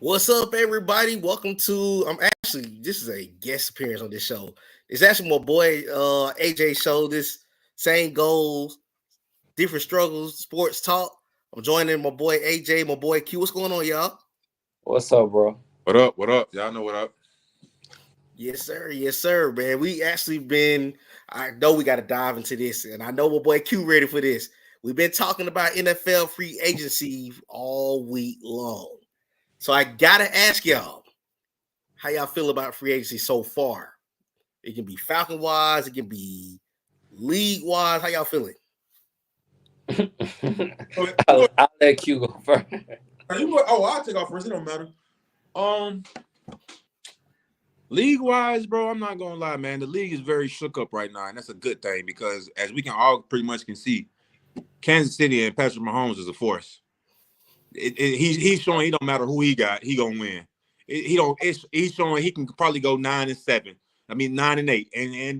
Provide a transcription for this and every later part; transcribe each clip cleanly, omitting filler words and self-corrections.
What's up, everybody? Welcome to. This is a guest appearance on this show. It's actually my boy AJ show. This same goals, different struggles, sports talk. I'm joining my boy AJ, my boy Q. What's going on, y'all? What's up, bro? What up? What up? Y'all know what up? Yes, sir, man. We actually been. I know we got to dive into this, and I know my boy Q ready for this. We've been talking about NFL free agency all week long. So I gotta ask y'all, how y'all feel about free agency so far? It can be Falcon wise, it can be league wise. How y'all feeling? I'll let Q go first. I'll take off first. It don't matter. League wise, bro, I'm not gonna lie, man. The league is very shook up right now, and that's a good thing because as we can all pretty much can see, Kansas City and Patrick Mahomes is a force. He's showing he don't matter who he got, he gonna win. He's showing he can probably go 9-7. I mean 9-8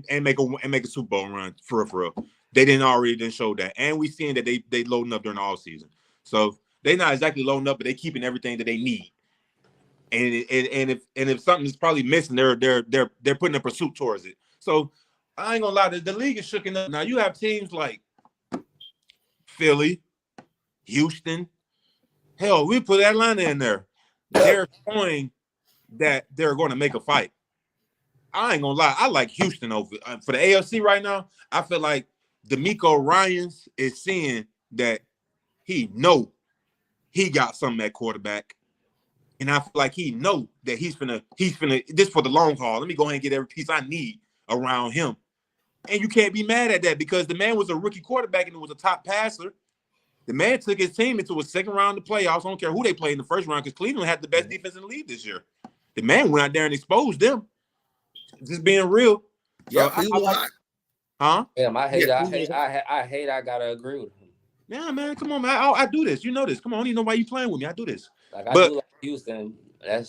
and make a Super Bowl run for real. They didn't show that, and we seeing that they loading up during the all season. So they not exactly loading up, but they keeping everything that they need. And if something is probably missing, they're putting a pursuit towards it. So I ain't gonna lie, the league is shooking up. Now you have teams like Philly, Houston. Hell, we put Atlanta in there. They're showing that they're going to make a fight. I ain't gonna lie. I like Houston over for the AFC right now. I feel like D'Amico Ryans is seeing that he got something at quarterback, and I feel like he know that he's finna this for the long haul. Let me go ahead and get every piece I need around him, and you can't be mad at that because the man was a rookie quarterback and it was a top passer. The man took his team into a second round of the playoffs. I don't care who they played in the first round because Cleveland had the best defense in the league this year. The man went out there and exposed them. Just being real. Yeah, huh? Yeah, I hate. I gotta agree with him. Yeah, man, come on, man. I do this. You know this. Come on, I don't even know why you playing with me. I do this. I do like Houston. I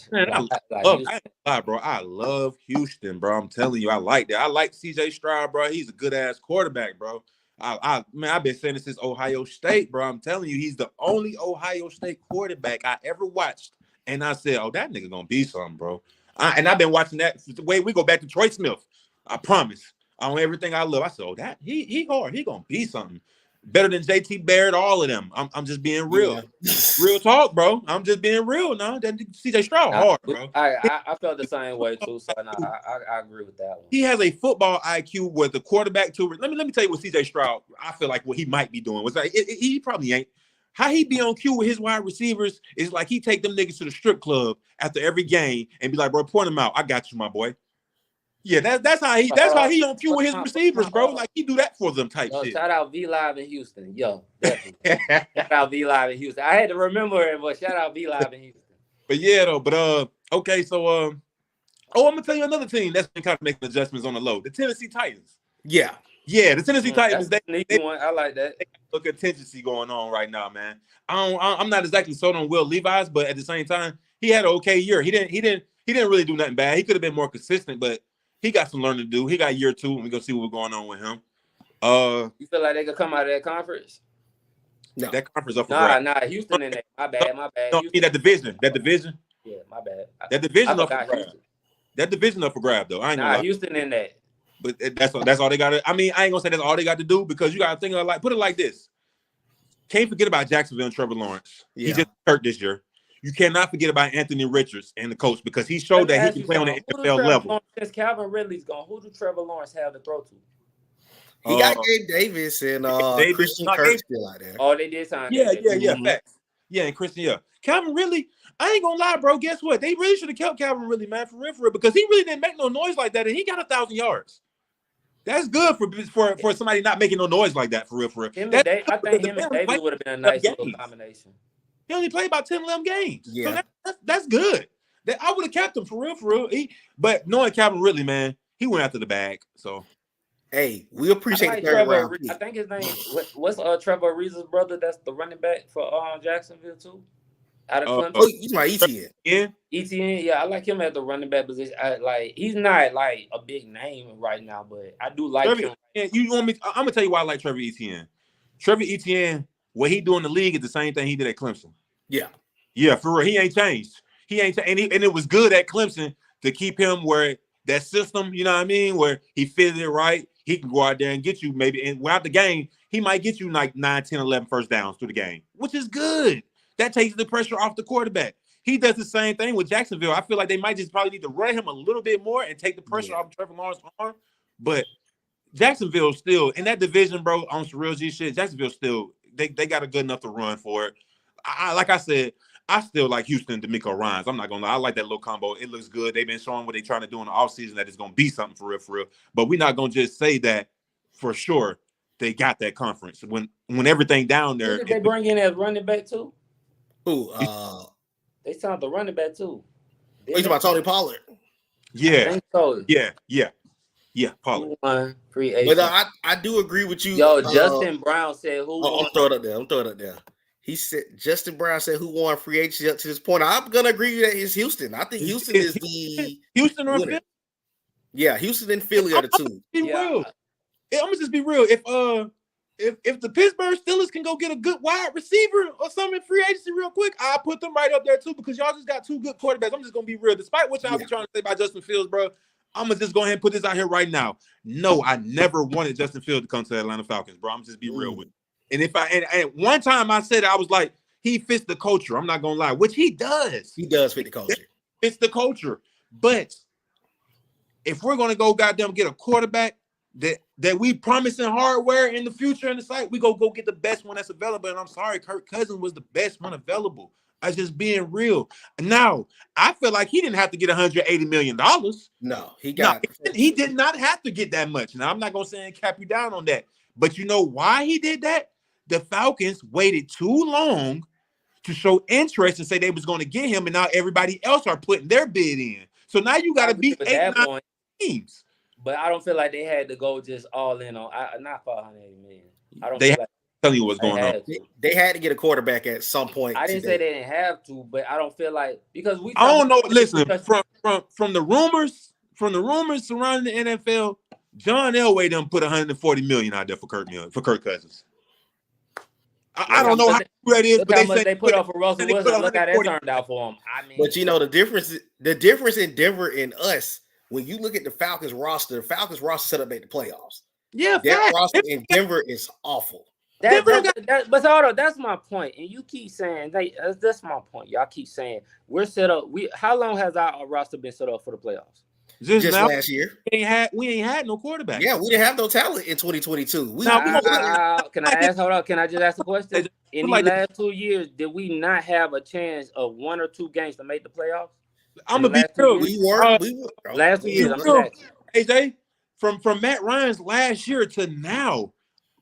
love Houston, bro. I'm telling you, I like that. I like CJ Stroud, bro. He's a good ass quarterback, bro. I've been saying this since Ohio State, bro. I'm telling you, he's the only Ohio State quarterback I ever watched, and I said, "Oh, that nigga gonna be something, bro." And I've been watching that the way we go back to Troy Smith. I promise on everything I love. I said, "Oh, that he hard. He gonna be something better than JT Barrett. All of them. I'm just being real, real talk, bro. I'm just being real now. That CJ Stroud hard, bro. I felt the same way too. So I agree with that one. He has a football IQ with the quarterback too. Let me tell you what CJ Stroud. I feel like what he might be doing was like he probably ain't. How he be on cue with his wide receivers is like he take them niggas to the strip club after every game and be like, bro, point them out. I got you, my boy. Yeah, that's how he on cue with his receivers, bro. Like he do that for them type shit. Shout out V Live in Houston, definitely. Shout out V Live in Houston. I had to remember it, but shout out V Live in Houston. But yeah, though. Okay, so I'm gonna tell you another team that's been kind of making adjustments on the low. The Tennessee Titans. Yeah, the Tennessee Titans. They I like that. A contingency going on right now, man. I'm not exactly sold on Will Levis, but at the same time, he had an okay year. He didn't really do nothing bad. He could have been more consistent, but he got some learning to do. He got year 2, and we're gonna see what's going on with him. You feel like they could come out of that conference? No, that conference up for grabs. Nah, Houston in there. My bad. No, I mean that division. Yeah, my bad. That division up for grab. That division up for grab, though. I ain't gonna lie. Houston in that. But that's all they got to. I mean, I ain't gonna say that's all they got to do because you got to think of put it like this. Can't forget about Jacksonville and Trevor Lawrence. Yeah. He just hurt this year. You cannot forget about Anthony Richards and the coach because he showed that he can play on the NFL level. Since Calvin Ridley's gone, who do Trevor Lawrence have to throw to? He got Gabe Davis and Christian Kirk still out there. Oh, they did sign. Yeah, facts. Yeah, and Christian, yeah. Calvin Ridley, I ain't gonna lie, bro. Guess what? They really should have kept Calvin Ridley, man, for real, because he really didn't make no noise like that, and he got 1,000 yards. That's good for somebody not making no noise like that, for real. I think him and Davis would have been a nice little combination. He only played about 10, 11 games. Yeah. So that's good. I would have kept him, for real. But knowing Calvin Ridley, man, he went after the bag. So, hey, we appreciate Trevor. I think his name, what's Trevor Ariza's brother? That's the running back for Jacksonville, too. Out of Clemson. He's my ETN. ETN, yeah, I like him at the running back position. He's not like a big name right now, but I do like him. You want me? I'm gonna tell you why I like Trevor Etienne. Trevor Etienne, what he do in the league is the same thing he did at Clemson. Yeah, for real. He ain't changed. He ain't, and it was good at Clemson to keep him where that system, you know what I mean, where he fitted it right. He can go out there and get you maybe, and without the game, he might get you like 9, 10, 11 first downs through the game, which is good. That takes the pressure off the quarterback. He does the same thing with Jacksonville. I feel like they might just probably need to run him a little bit more and take the pressure off Trevor Lawrence's arm. But Jacksonville still, in that division, bro, on some real G shit, Jacksonville still, they got a good enough to run for it. Like I said, I still like Houston and DeMeco Ryans. I'm not going to lie. I like that little combo. It looks good. They've been showing what they're trying to do in the offseason that it's going to be something for real. But we're not going to just say that for sure they got that conference. When everything down there. Who did they bring in as running back, too? Who? They signed the running back, too. You talking about Tony Pollard? Yeah. I think so. Yeah, Pollard. Free agent. But I do agree with you. Yo, Justin Brown said who won. I'm throwing it up there. He said Justin Brown said who won free agency up to this point. I'm gonna agree that it's Houston. I think Houston is the Houston or Philly. Yeah, Houston and Philly are the two. Real. I'm gonna just be real. If the Pittsburgh Steelers can go get a good wide receiver or something in free agency real quick, I'll put them right up there too because y'all just got two good quarterbacks. I'm just gonna be real. Despite what y'all be trying to say about Justin Fields, bro, I'm gonna just go ahead and put this out here right now. No, I never wanted Justin Fields to come to the Atlanta Falcons, bro. I'm just be real with you. And if and one time I said I was like, he fits the culture. I'm not gonna lie, which he does. He does fit the culture. Fits the culture. But if we're gonna go goddamn get a quarterback that we promising hardware in the future in the site, we go get the best one that's available. And I'm sorry, Kirk Cousins was the best one available. I just being real. Now I feel like he didn't have to get $180 million. No, he did not have to get that much. Now I'm not gonna say and cap you down on that. But you know why he did that? The Falcons waited too long to show interest and say they was going to get him, and now everybody else are putting their bid in. So now you got to beat 8, 9 teams. But I don't feel like they had to go just all in on not $580 million. I don't. They tell you what's going on. They had to get a quarterback at some point. I didn't say they didn't have to, but I don't feel like because we. I don't know. Listen, from the rumors surrounding the NFL. John Elway done put $140 million out there for Kirk Cousins. I don't know how that is, but they put up for Russell Wilson. Look how that turned out for him. I mean, but you know the difference in Denver and us. When you look at the Falcons roster set up at the playoffs. Yeah, that roster in Denver is awful. But hold on, that's my point. And you keep saying that's my point. Y'all keep saying we're set up. How long has our roster been set up for the playoffs? Just last year. We ain't had no quarterback. Yeah, we didn't have no talent in 2022. Can I ask? Hold on. Can I just ask a question? In the last 2 years, did we not have a chance of 1 or 2 games to make the playoffs? I'm gonna be true. We were. Last 2 years. AJ, from Matt Ryan's last year to now,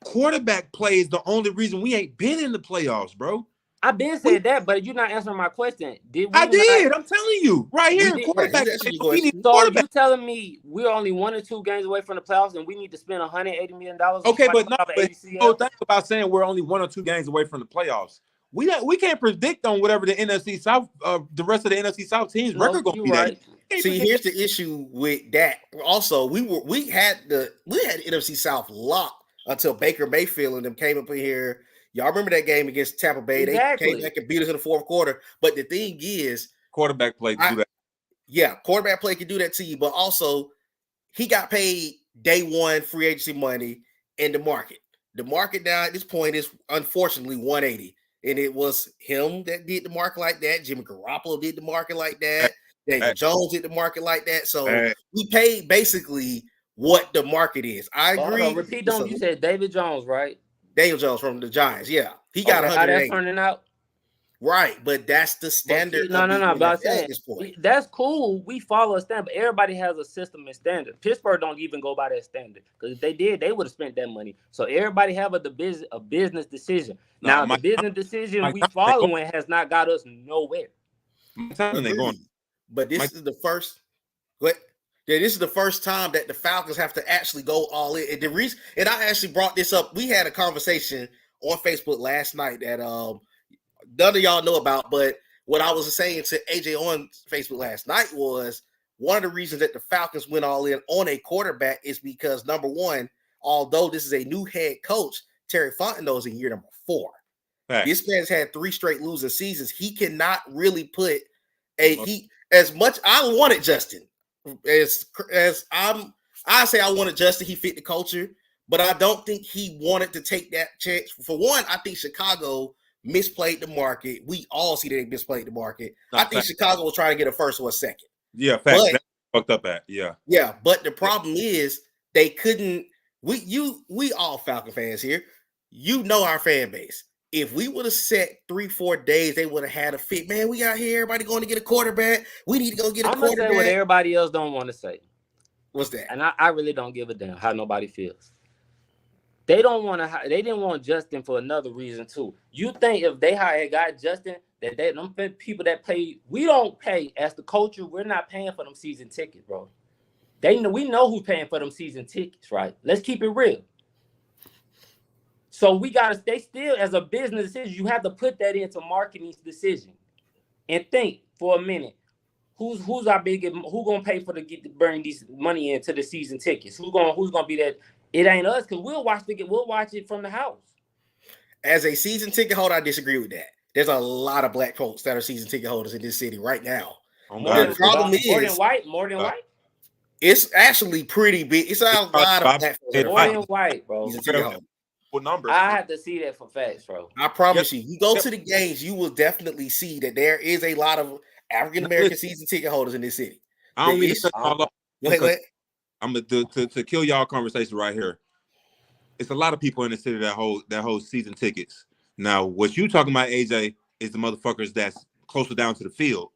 quarterback play is the only reason we ain't been in the playoffs, bro. I've been saying that, but you're not answering my question. I'm telling you right here. Quarterback. So you telling me we're only 1 or 2 games away from the playoffs, and we need to spend $180 million? Okay, but think about saying we're only 1 or 2 games away from the playoffs. We can't predict on whatever the NFC South, the rest of the NFC South teams' record going to be. Right. See, here's the issue with that. Also, we had the NFC South locked until Baker Mayfield and them came up in here. Y'all remember that game against Tampa Bay? Exactly. They came back and beat us in the fourth quarter. But the thing is, quarterback play can do that. Yeah, quarterback play can do that to you. But also, he got paid day one free agency money in the market. The market now at this point is unfortunately 180. And it was him that did the market like that. Jimmy Garoppolo did the market like that. Daniel Jones did the market like that. So we paid basically what the market is. I agree. Repeat them. You said David Jones, right? Daniel Jones from the Giants. Yeah. He got 108. How that's turning out? Right. But that's the standard. No. But I'm saying that's cool. We follow a standard. But everybody has a system and standard. Pittsburgh don't even go by that standard. Because if they did, they would have spent that money. So everybody have a business decision. Now, the business decision we following has not got us nowhere. But this is the first. This is the first time that the Falcons have to actually go all in. And the reason, and I actually brought this up. We had a conversation on Facebook last night that none of y'all know about. But what I was saying to AJ on Facebook last night was one of the reasons that the Falcons went all in on a quarterback is because, number one, although this is a new head coach, Terry Fontenot is in year number 4. Right. This man's had 3 straight losing seasons. He cannot really put As much I wanted Justin, I say I wanted Justin. He fit the culture, but I don't think he wanted to take that chance. For one, I think Chicago misplayed the market. We all see that they misplayed the market. I think Chicago was trying to get a first or a second. Yeah, facts. That's fucked up at. Yeah, but the problem is they couldn't. We all Falcon fans here. You know our fan base. If we would have set 3-4 days, they would have had a fit. Man, we out here, everybody going to get a quarterback. We need to go get a quarterback. I'm gonna say what everybody else don't want to say. What's that? And I really don't give a damn how nobody feels. They don't want to. They didn't want Justin for another reason too. You think if they had got Justin, that them people that pay, we don't pay as the culture. We're not paying for them season tickets, bro. We know who's paying for them season tickets, right? Let's keep it real. So we gotta stay still as a business decision. You have to put that into marketing decision and think for a minute. Who's our biggest? Who gonna pay for to bring these money into the season tickets? Who's gonna be that? It ain't us because we'll watch it from the house. As a season ticket holder, I disagree with that. There's a lot of black folks that are season ticket holders in this city right now. The problem is more than white. It's actually pretty big. It's a lot of black folks. More than white, bro. What numbers? I have to see that for facts, bro. I promise you. You go to the games, you will definitely see that there is a lot of African American season ticket holders in this city. I don't mean to cut all off. Wait. I'm gonna to kill y'all conversation right here. It's a lot of people in the city that hold season tickets. Now, what you talking about, AJ, is the motherfuckers that's closer down to the field,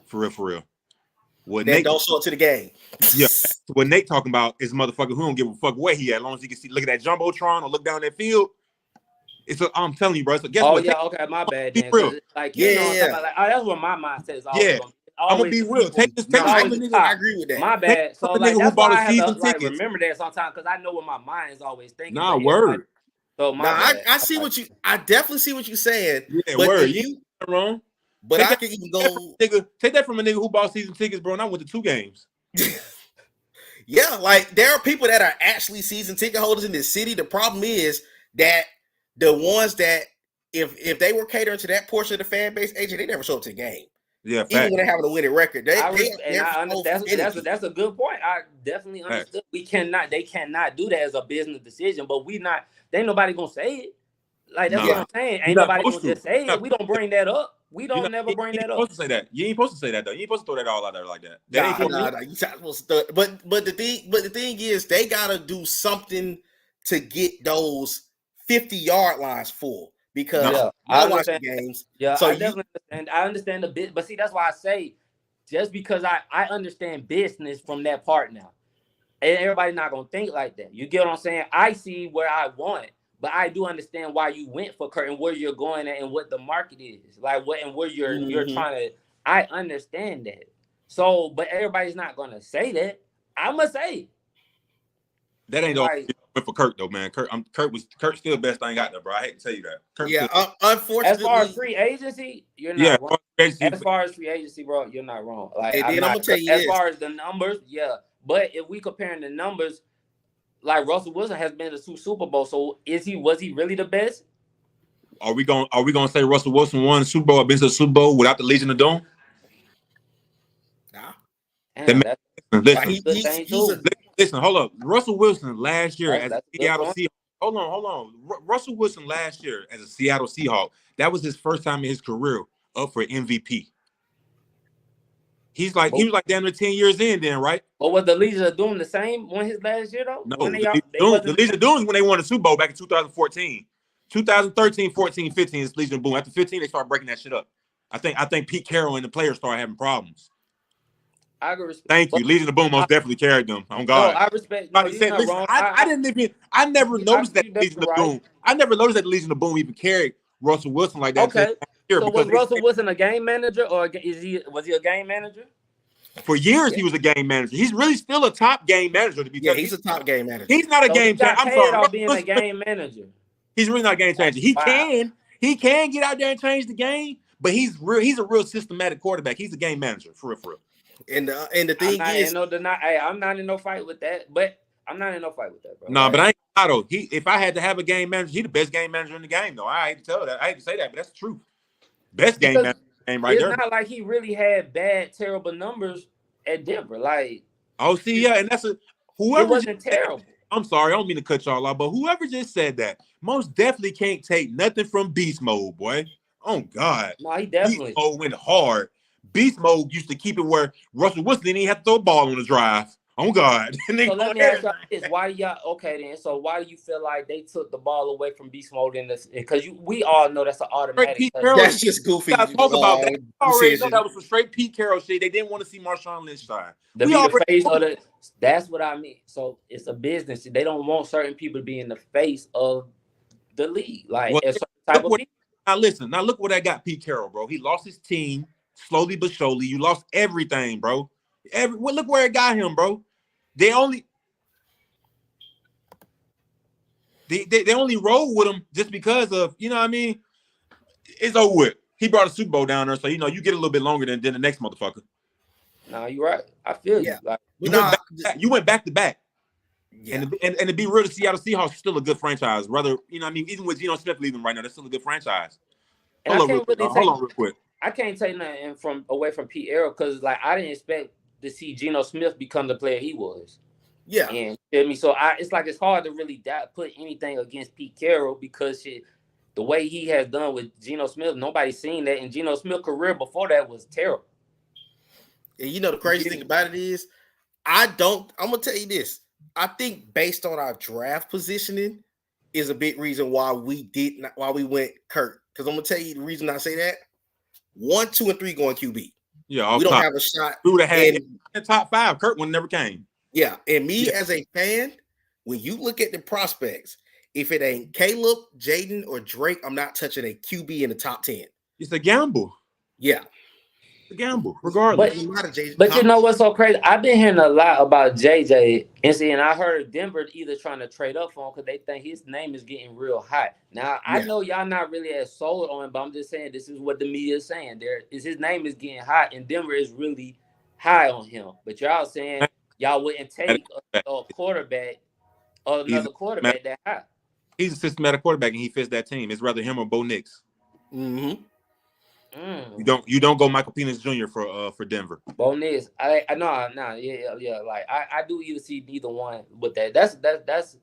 for real. What Nate don't show up to the game. Yeah, what Nate talking about is motherfucker who don't give a fuck where he at, as long as he can see, look at that jumbotron or look down that field. I'm telling you, bro. So guess what? Okay, my bad. Be real. Like, that's what my mindset is. I'm gonna be real. Take this. I agree with that. My bad. So like, that's why I have to like remember that sometimes because I know what my mind is always thinking. Nah, word. So I see what you. I definitely see what you're saying. Yeah, word. You wrong. But I can even go. Take that from a nigga who bought season tickets, bro. And I went to 2 games. Yeah, like there are people that are actually season ticket holders in this city. The problem is that the ones that if they were catering to that portion of the fan base, AJ, they never show up to the game. Yeah, even when they're having a winning record. I understand. That's a good point. I definitely understood. They cannot do that as a business decision, but ain't nobody gonna say it. Like that's what I'm saying. Ain't nobody gonna just say it. We don't bring that up. We don't never bring that up. Supposed to say that. You ain't supposed to say that though. You ain't supposed to throw that all out there like that. Nah. You supposed to. But the thing is, they gotta do something to get those 50-yard lines full. Because I watch the games. Yeah, so I definitely understand. I understand a bit, but see, that's why I say just because I understand business from that part now. And everybody's not gonna think like that. You get what I'm saying? I see where I want, but I do understand why you went for Kurt and where you're going at and what the market is. Like what and where you're trying to. I understand that. So, but everybody's not gonna say that. I'm gonna say that ain't all for Kurt though, man. Kurt's still the best thing out there, bro. I hate to tell you that. Unfortunately, as far as free agency, you're not wrong. As far as free agency, bro, you're not wrong. Like I'm gonna tell you as far as the numbers, yeah. But if we comparing the numbers, like Russell Wilson has been to 2 Super Bowls, so was he really the best? Are we gonna say Russell Wilson won the Super Bowl or been to the Super Bowl without the Legion of Doom? Nah. Listen, hold up. Russell Wilson last year as a Seattle Seahawk. Hold on. Russell Wilson last year as a Seattle Seahawk, that was his first time in his career up for MVP. He was like damn near 10 years in then, right? But was the Legion of Doom the same when his last year though? No, the Legion of Doom is when they won the Super Bowl back in 2014. 2013, 14, 15 is Legion of Doom. After 15, they started breaking that shit up. I think Pete Carroll and the players started having problems. I respect. Thank you. Legion of Boom most definitely carried them. On God. No, I respect. No, you're not wrong. I never noticed that Legion of Boom. I never noticed that Legion of Boom even carried Russell Wilson like that. Okay. So was Russell Wilson a game manager or was he a game manager? For years, he was a game manager. He's really still a top game manager to be. Yeah, he's a top game manager. He's not a game changer. I'm sorry. About being a game manager. He's really not a game changer. He can get out there and change the game, but he's a real systematic quarterback. He's a game manager for real. And the thing is, I'm not in no fight with that, but I'm not in no fight with that, bro. No, but I ain't though. If I had to have a game manager, he's the best game manager in the game, though. I hate to tell that. I hate to say that, but that's the truth. Best game manager in the right it's there. not like he really had bad, terrible numbers at Denver. Like, oh, see, yeah, and that's whoever it wasn't terrible. I'm sorry, I don't mean to cut y'all off, but whoever just said that most definitely can't take nothing from Beast Mode, boy. Oh God, No, he definitely. Beast Mode went hard. Beast Mode used to keep it where Russell Wilson didn't even have to throw a ball on the drive. Oh God. So let me ask y'all this: why do y'all So why do you feel like they took the ball away from Beast Mode in this? Because we all know that's an automatic. That's just goofy. Talk about that. Already know that was some straight Pete Carroll shit. They didn't want to see Marshawn Lynch shine. The face of the. That's what I mean. So it's a business. They don't want certain people to be in the face of the league, like a certain type of people. Now listen. Now look what I got Pete Carroll, bro. He lost his team slowly but surely. You lost everything, bro. Look where it got him, bro. They only roll with him just because of, you know what I mean? It's over with. He brought a Super Bowl down there, so you get a little bit longer than the next motherfucker. No, you're right. I feel you. Like, you went back to back. Yeah. And to be real, the Seattle Seahawks is still a good franchise. Rather, you know what I mean? Even with Geno Smith leaving right now, that's still a good franchise. Hold on real quick. I can't take nothing away from Pete Carroll because, like, I didn't expect to see Geno Smith become the player he was. Yeah. And feel me? So it's hard to really put anything against Pete Carroll because the way he has done with Geno Smith, nobody's seen that. And Geno Smith's career before that was terrible. And you know the crazy thing about it is, I'm gonna tell you this. I think based on our draft positioning is a big reason why we went Kirk. Because I'm gonna tell you the reason I say that. 1, 2, and 3 going QB. Yeah, we don't have a shot. We would have had in the top 5. Kirk one never came. Yeah, and me as a fan, when you look at the prospects, if it ain't Caleb, Jaden, or Drake, I'm not touching a QB in the top 10. It's a gamble. Yeah. It's a gamble, regardless. But you know what's so crazy? I've been hearing a lot about JJ, and I heard Denver either trying to trade up for him because they think his name is getting real hot. Now, I know y'all not really as sold on him, but I'm just saying this is what the media is saying. His name is getting hot, and Denver is really high on him. But y'all saying y'all wouldn't take a quarterback or another quarterback that high. He's a systematic quarterback, and he fits that team. It's rather him or Bo Nix. Mm-hmm. You don't go Michael Penix Jr. for Denver. Bo Nix, I like I do either see neither one with that. That's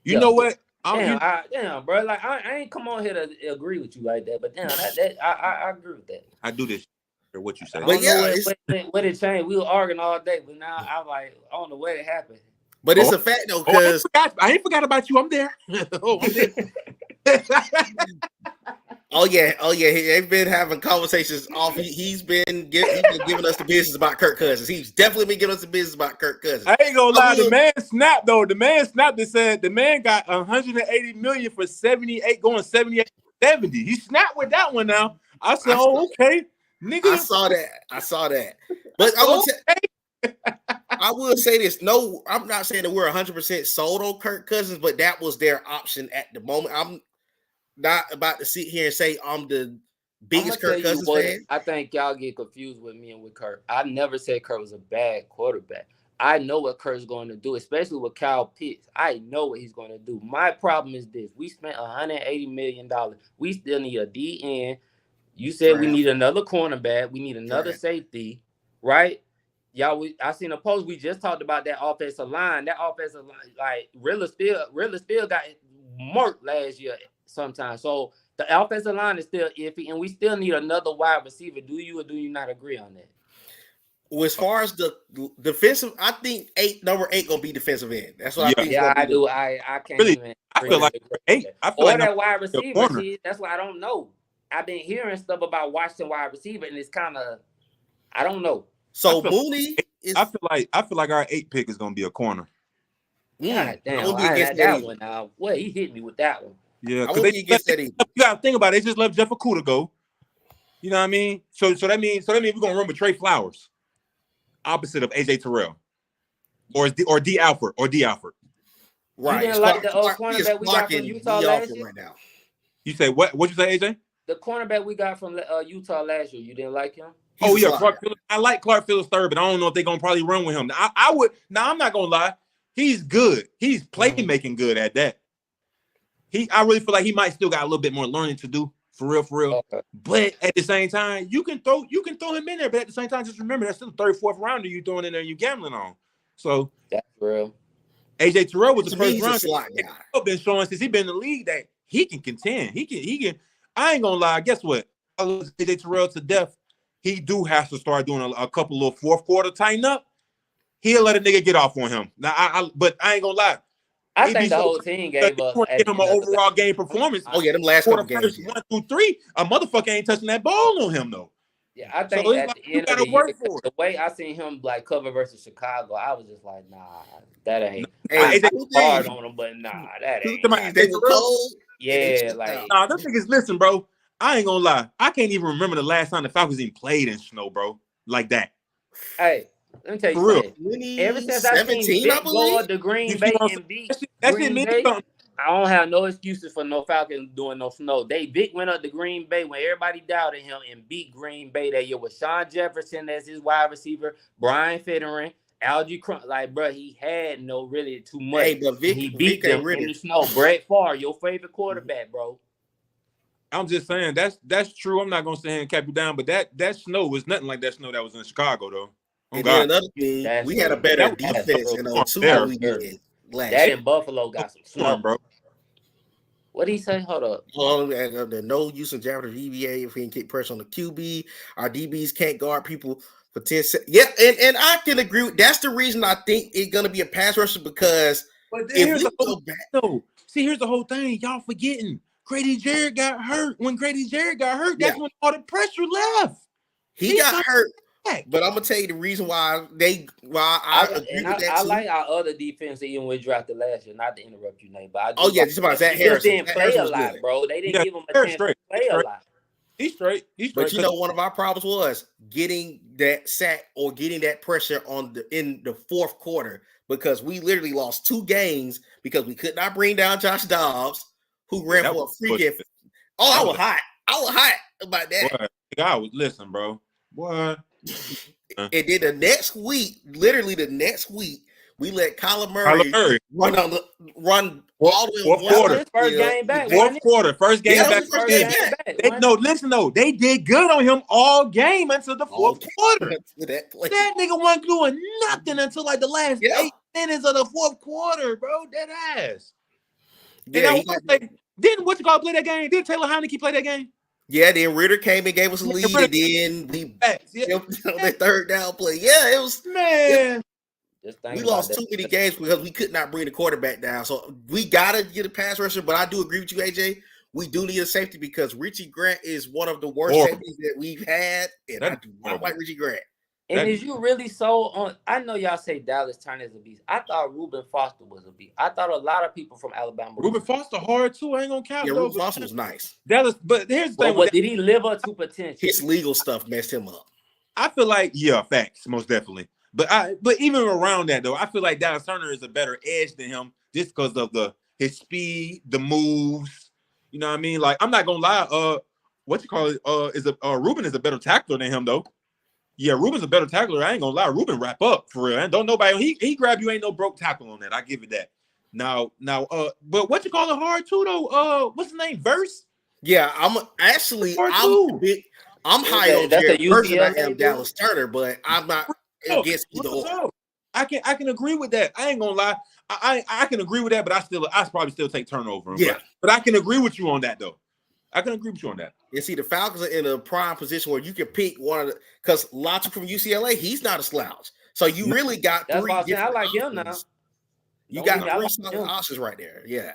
you know what? Damn, bro. Like I ain't come on here to agree with you like that, but damn, I agree with that. I do this. What you say? But what it changed? We were arguing all day, but now I'm like, I don't know where it happened. But it's a fact though, because I ain't forgot about you. I'm there. I'm there. Oh yeah. They've been having conversations off. He's been giving us the business about Kirk Cousins. He's definitely been giving us the business about Kirk Cousins. I ain't gonna lie. The man snapped though. The man snapped and said the man got 180 million for 78, going 78, 70. He snapped with that one now. I said, okay, nigga. I saw that. But I will say this. No, I'm not saying that we're 100% sold on Kirk Cousins, but that was their option at the moment. I'm not about to sit here and say I'm the biggest Kirk Cousins fan. I think y'all get confused with me and with Kirk. I never said Kirk was a bad quarterback. I know what Kirk's going to do, especially with Kyle Pitts. I know what he's going to do. My problem is this. We spent $180 million. We still need a DN. You said we need another cornerback. We need another safety, right? Y'all, I seen a post. We just talked about that offensive line. That offensive line, like, Rilla still got marked last year sometimes. So the offensive line is still iffy, and we still need another wide receiver. Do you or do you not agree on that? Well, as far as the defensive, I think number 8 gonna be defensive end. That's what I think. Yeah, I do. I can't really, even. I feel like 8. I feel like that wide receiver. That's why I don't know. I've been hearing stuff about Washington wide receiver, and it's kind of, I don't know. So Mooney is. I feel like our 8 pick is gonna be a corner. God damn, I had that one now. Well, he hit me with that one. Yeah, because you gotta think about it. They just let Jeff Okudah go. You know what I mean? So that means we're gonna run with Trey Flowers, opposite of AJ Terrell, or D Alford. Right. You didn't like the cornerback we got from Utah last year? Right now. You say what? What'd you say, AJ? The cornerback we got from Utah last year. You didn't like him? Clark Phillips. I like Clark Phillips third, but I don't know if they're gonna probably run with him. I would. Now I'm not gonna lie. He's good. He's playmaking good at that. I really feel like he might still got a little bit more learning to do For real. Okay. But at the same time, you can throw him in there. But at the same time, just remember that's still the third, fourth rounder you throwing in there and you gambling on. So that's real. AJ Terrell was the To me, first he's a rounder. slot guy. Been showing since he been in the league that he can contend. He can. I ain't gonna lie. Guess what? I love AJ Terrell to death. He do have to start doing a couple of fourth quarter tighten up. He'll let a nigga get off on him. Now, but I ain't gonna lie. I think the whole team gave us give him an overall game performance. Oh yeah, them last couple games. 1 through 3, a motherfucker ain't touching that ball on him though. Yeah, I think so at the end of the year, the way I seen him like cover versus Chicago, I was just like, nah, that ain't. Hey, I hard on him, but nah, that ain't. They were cold. Yeah, like nah, them niggas. Listen, bro. I ain't gonna lie. I can't even remember the last time the Falcons even played in snow, bro. Like that. Hey, let me tell you something. Ever since I seen Vic go up to Green Bay and beat Green Bay, I don't have no excuses for no Falcons doing no snow. Vic went up to Green Bay when everybody doubted him and beat Green Bay that year with Sean Jefferson as his wide receiver, Brian Fitterin, Algie Crump. Like, bro, he had no really too much. Hey, but he beat them in the snow. Brett Favre, your favorite quarterback, bro. I'm just saying that's true. I'm not gonna sit here and cap you down, but that snow was nothing like that snow that was in Chicago though. And then another thing, we had a better defense in 02 than we did last year. That in Buffalo got some snow, bro. What did he say? Hold up. Well, the no use in Japanese VBA if we can keep pressure on the QB. Our DBs can't guard people for 10 seconds. Yeah, and I can agree with that's the reason I think it's gonna be a pass rusher because here's the whole thing. Y'all forgetting Grady Jarrett got hurt. When Grady Jarrett got hurt, that's when all the pressure left. He got hurt. But I'm gonna tell you the reason why I agree with that. I like our other defense even we drafted last year. Not to interrupt you, Nate, but just about Zach Harrison. Didn't play a lot, bro. They didn't give him a chance to play a lot. He's straight. But you know, one of our problems was getting that sack or getting that pressure in the fourth quarter because we literally lost 2 games because we could not bring down Josh Dobbs, who ran for a free gift. I was hot. I was hot about that. Listen, bro. What? And then the next week, we let Kyler Murray run all the way first game back. First game back. Listen though, they did good on him all game until the fourth quarter. That nigga wasn't doing nothing until like the last 8 minutes of the fourth quarter, bro. That ass. Yeah, didn't play that game? Didn't Taylor Heineke play that game? Yeah, then Ritter came and gave us a lead, and then we the third down play. Yeah, it was man. We lost too many games because we could not bring the quarterback down. So we gotta get a pass rusher. But I do agree with you, AJ. We do need a safety because Richie Grant is one of the worst safeties that we've had, and I do not like Richie Grant. And is you really sold on? I know y'all say Dallas Turner is a beast. I thought Reuben Foster was a beast. I thought a lot of people from Alabama. Reuben Foster hard too. I ain't gonna count. Yeah, Reuben Foster was nice. Dallas, but here's the thing. But did he live up to potential? His legal stuff messed him up. I feel like facts, most definitely. But even around that though, I feel like Dallas Turner is a better edge than him just because of his speed, the moves. You know what I mean? Like I'm not gonna lie. Reuben is a better tackler than him though. Yeah, Ruben's a better tackler. I ain't gonna lie. Ruben wrap up for real. And don't nobody he grab you ain't no broke tackle on that. I give it that. Now, but what you call it hard too though? What's the name? Verse? Yeah, I'm high on Jared Verse than I am Dallas Turner, but I'm not against either or. I can agree with that. I ain't gonna lie. I can agree with that, but I probably still take turnover. Yeah, but I can agree with you on that though. I can agree with you on that. And see, the Falcons are in a prime position where you can pick one of the because Latu from UCLA, he's not a slouch. So you really got three. I like him now. You got three solid options right there. Yeah.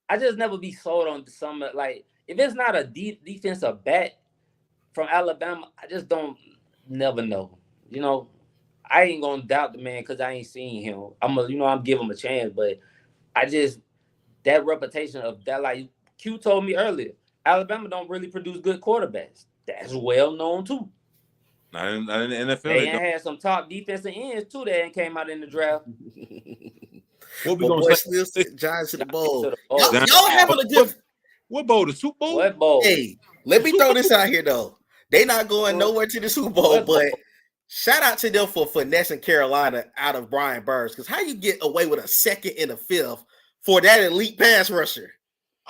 I just never be sold on some like if it's not a defensive back from Alabama, I just don't never know. You know, I ain't gonna doubt the man because I ain't seen him. I'm give him a chance, but I just that reputation of that like Q told me earlier. Alabama don't really produce good quarterbacks. That's well known too. Not in the NFL. They had some top defensive ends too that came out in the draft. What we gonna say? Giants to the bowl. Y'all having a good. What bowl? The Super Bowl? What bowl? Hey, let me throw this out here though. They not going nowhere to the Super Bowl, but shout out to them for finessing Carolina out of Brian Burns. Because how you get away with a second and a fifth for that elite pass rusher?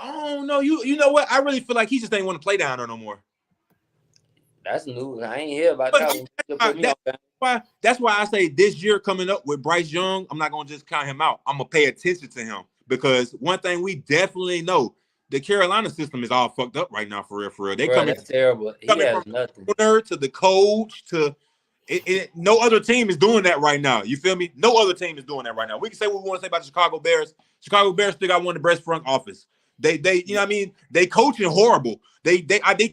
Oh no, you know what? I really feel like he just ain't want to play down there no more. That's new. I ain't hear about that. That's why I say this year coming up with Bryce Young, I'm not gonna just count him out. I'm gonna pay attention to him because one thing we definitely know, the Carolina system is all fucked up right now, for real. They coming. That's terrible. He has nothing. To the coach to no other team is doing that right now. You feel me? No other team is doing that right now. We can say what we want to say about the Chicago Bears. Chicago Bears still got one of the best front office. They you know what I mean? They coaching horrible. They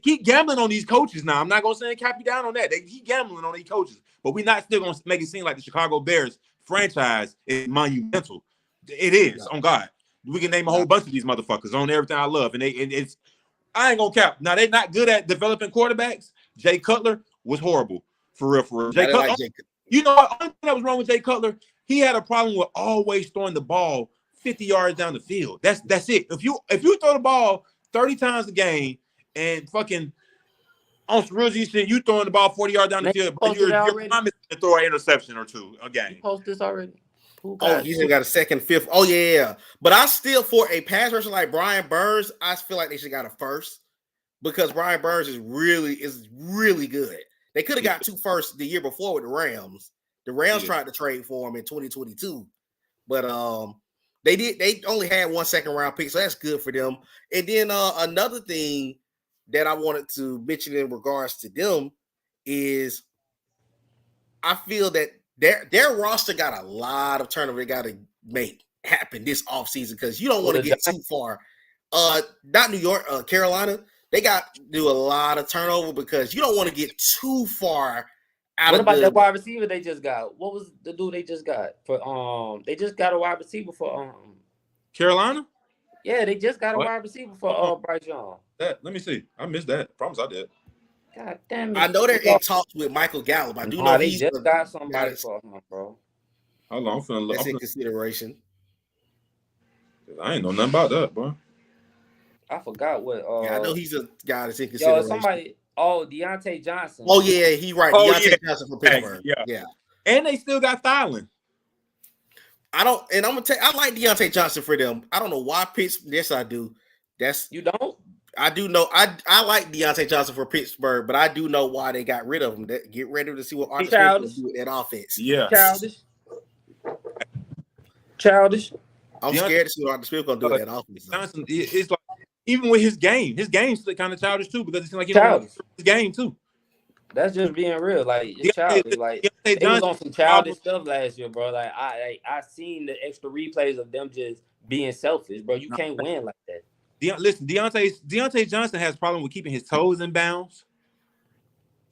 keep gambling on these coaches now. I'm not gonna say cap you down on that. They keep gambling on these coaches, but we're not still gonna make it seem like the Chicago Bears franchise is monumental. It is on God. We can name a whole bunch of these motherfuckers on everything I love, and it's I ain't gonna cap. Now they're not good at developing quarterbacks. Jay Cutler was horrible for real. Jay Cutler, you know what? Only thing that was wrong with Jay Cutler, he had a problem with always throwing the ball 50 yards down the field. That's it. If you throw the ball 30 times a game and fucking on some real G shit, you throwing the ball 40 yards down the field, but you're promising to throw an interception or two a game. You post this already? Oh, he's got a second, fifth. Oh, yeah. But I still, for a pass rusher like Brian Burns, I feel like they should got a first because Brian Burns is really good. They could have got 2 firsts the year before with the Rams. The Rams tried to trade for him in 2022, but they only had 1 second round pick, so that's good for them. And then another thing that I wanted to mention in regards to them is I feel that their roster got a lot of turnover they got to make happen this offseason because you don't want to get too far. Not New York, Carolina. They got to do a lot of turnover because you don't want to get too far out of. What about that wide receiver they just got? What was the dude they just got for? They just got a wide receiver for Carolina. Yeah, they just got a wide receiver for Bryce Young. Let me see. I missed that. Promise I did. God damn it! I know they're in talks with Michael Gallup. I do know they just got somebody for him, bro. Hold on, I'm finna look. That's in consideration. I ain't know nothing about that, bro. I forgot what. I know he's a guy that's in consideration. Somebody. Oh, Deontay Johnson. Oh yeah, he's right. Deontay Johnson from Pittsburgh. Yeah. And they still got Thielen. I like Deontay Johnson for them. I don't know why Pittsburgh. Yes, I do. You don't. I do know. I like Deontay Johnson for Pittsburgh, but I do know why they got rid of him. Get ready to see what Arthur Smith will do with that offense. Yeah, childish. I'm scared to see what Arthur Smith gonna do with that offense. Johnson, it's like even with his game's kind of childish too because it seems like his game too. That's just being real. Like it's childish. Like they was on some childish stuff last year, bro. Like I seen the extra replays of them just being selfish, bro. You can't win like that. Listen, Deontay Johnson has a problem with keeping his toes in bounds.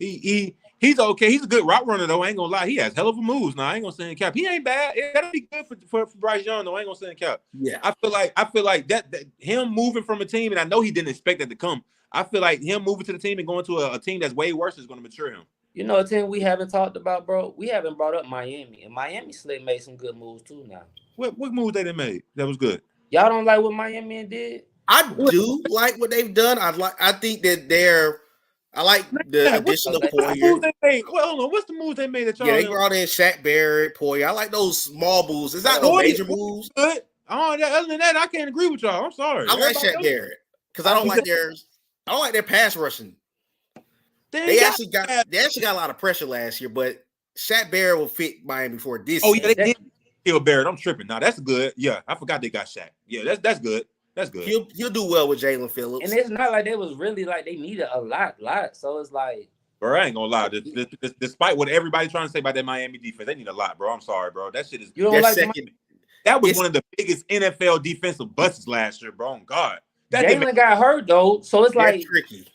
He's okay. He's a good route runner though. I ain't gonna lie. He has hell of a moves. Now I ain't gonna say in cap. He ain't bad. It gotta be good for Bryce Young though. I ain't gonna say in cap. Yeah. I feel like that him moving from a team, and I know he didn't expect that to come. I feel like him moving to the team and going to a team that's way worse is gonna mature him. You know, a team we haven't talked about, bro. We haven't brought up Miami, and Miami Slick made some good moves too. Now, what moves they done made that was good? Y'all don't like what Miami did? I do like what they've done. I think that I like the additional Poyer. Well, hold on. What's the moves they made that y'all? Yeah, they brought in Shaq Barrett, Poyer. I like those small moves. It's not no major moves. Good. Other than that, I can't agree with y'all. I'm sorry. I like Shaq Barrett because I don't like their pass rushing. They actually got a lot of pressure last year, but Shaq Barrett will fit Miami for this. Oh yeah, they did kill Barrett. I'm tripping. Now that's good. Yeah, I forgot they got Shaq. Yeah, that's good. That's good. He'll do well with Jalen Phillips. And it's not like they was really like they needed a lot. So it's like, bro, I ain't gonna lie. Despite what everybody's trying to say about that Miami defense, they need a lot, bro. I'm sorry, bro. That shit is. You don't like that was one of the biggest NFL defensive busts last year, bro. On God, Jalen got hurt though, so it's like tricky.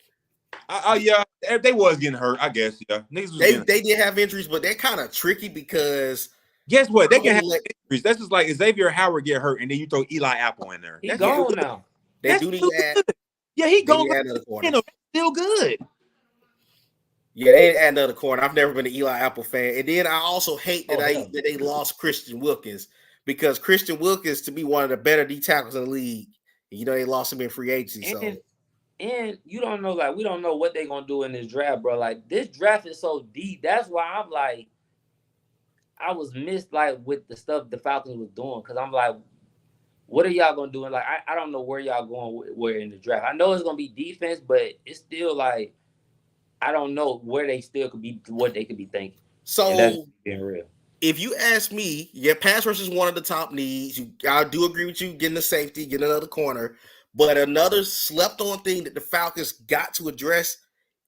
Yeah, they was getting hurt. I guess. Yeah, they did have injuries, but they're kind of tricky because. Guess what? They can have injuries. That's just like Xavier Howard get hurt, and then you throw Eli Apple in there. He's gone now. They do need to add. Yeah, he gone. Still good. Yeah, they add another corner. I've never been an Eli Apple fan, and then I also hate that they lost Christian Wilkins because Christian Wilkins to be one of the better D tackles in the league. You know they lost him in free agency. And you don't know, like we don't know what they're gonna do in this draft, bro. Like this draft is so deep. That's why I'm like. I was missed like with the stuff the Falcons was doing because I'm like, What are y'all gonna do? Like, I don't know where y'all going where in the draft. I know it's gonna be defense, but it's still like I don't know where they still could be, what they could be thinking. So and that's being real. If you ask me, yeah, pass rush is one of the top needs. I do agree with you getting the safety, getting another corner. But another slept-on thing that the Falcons got to address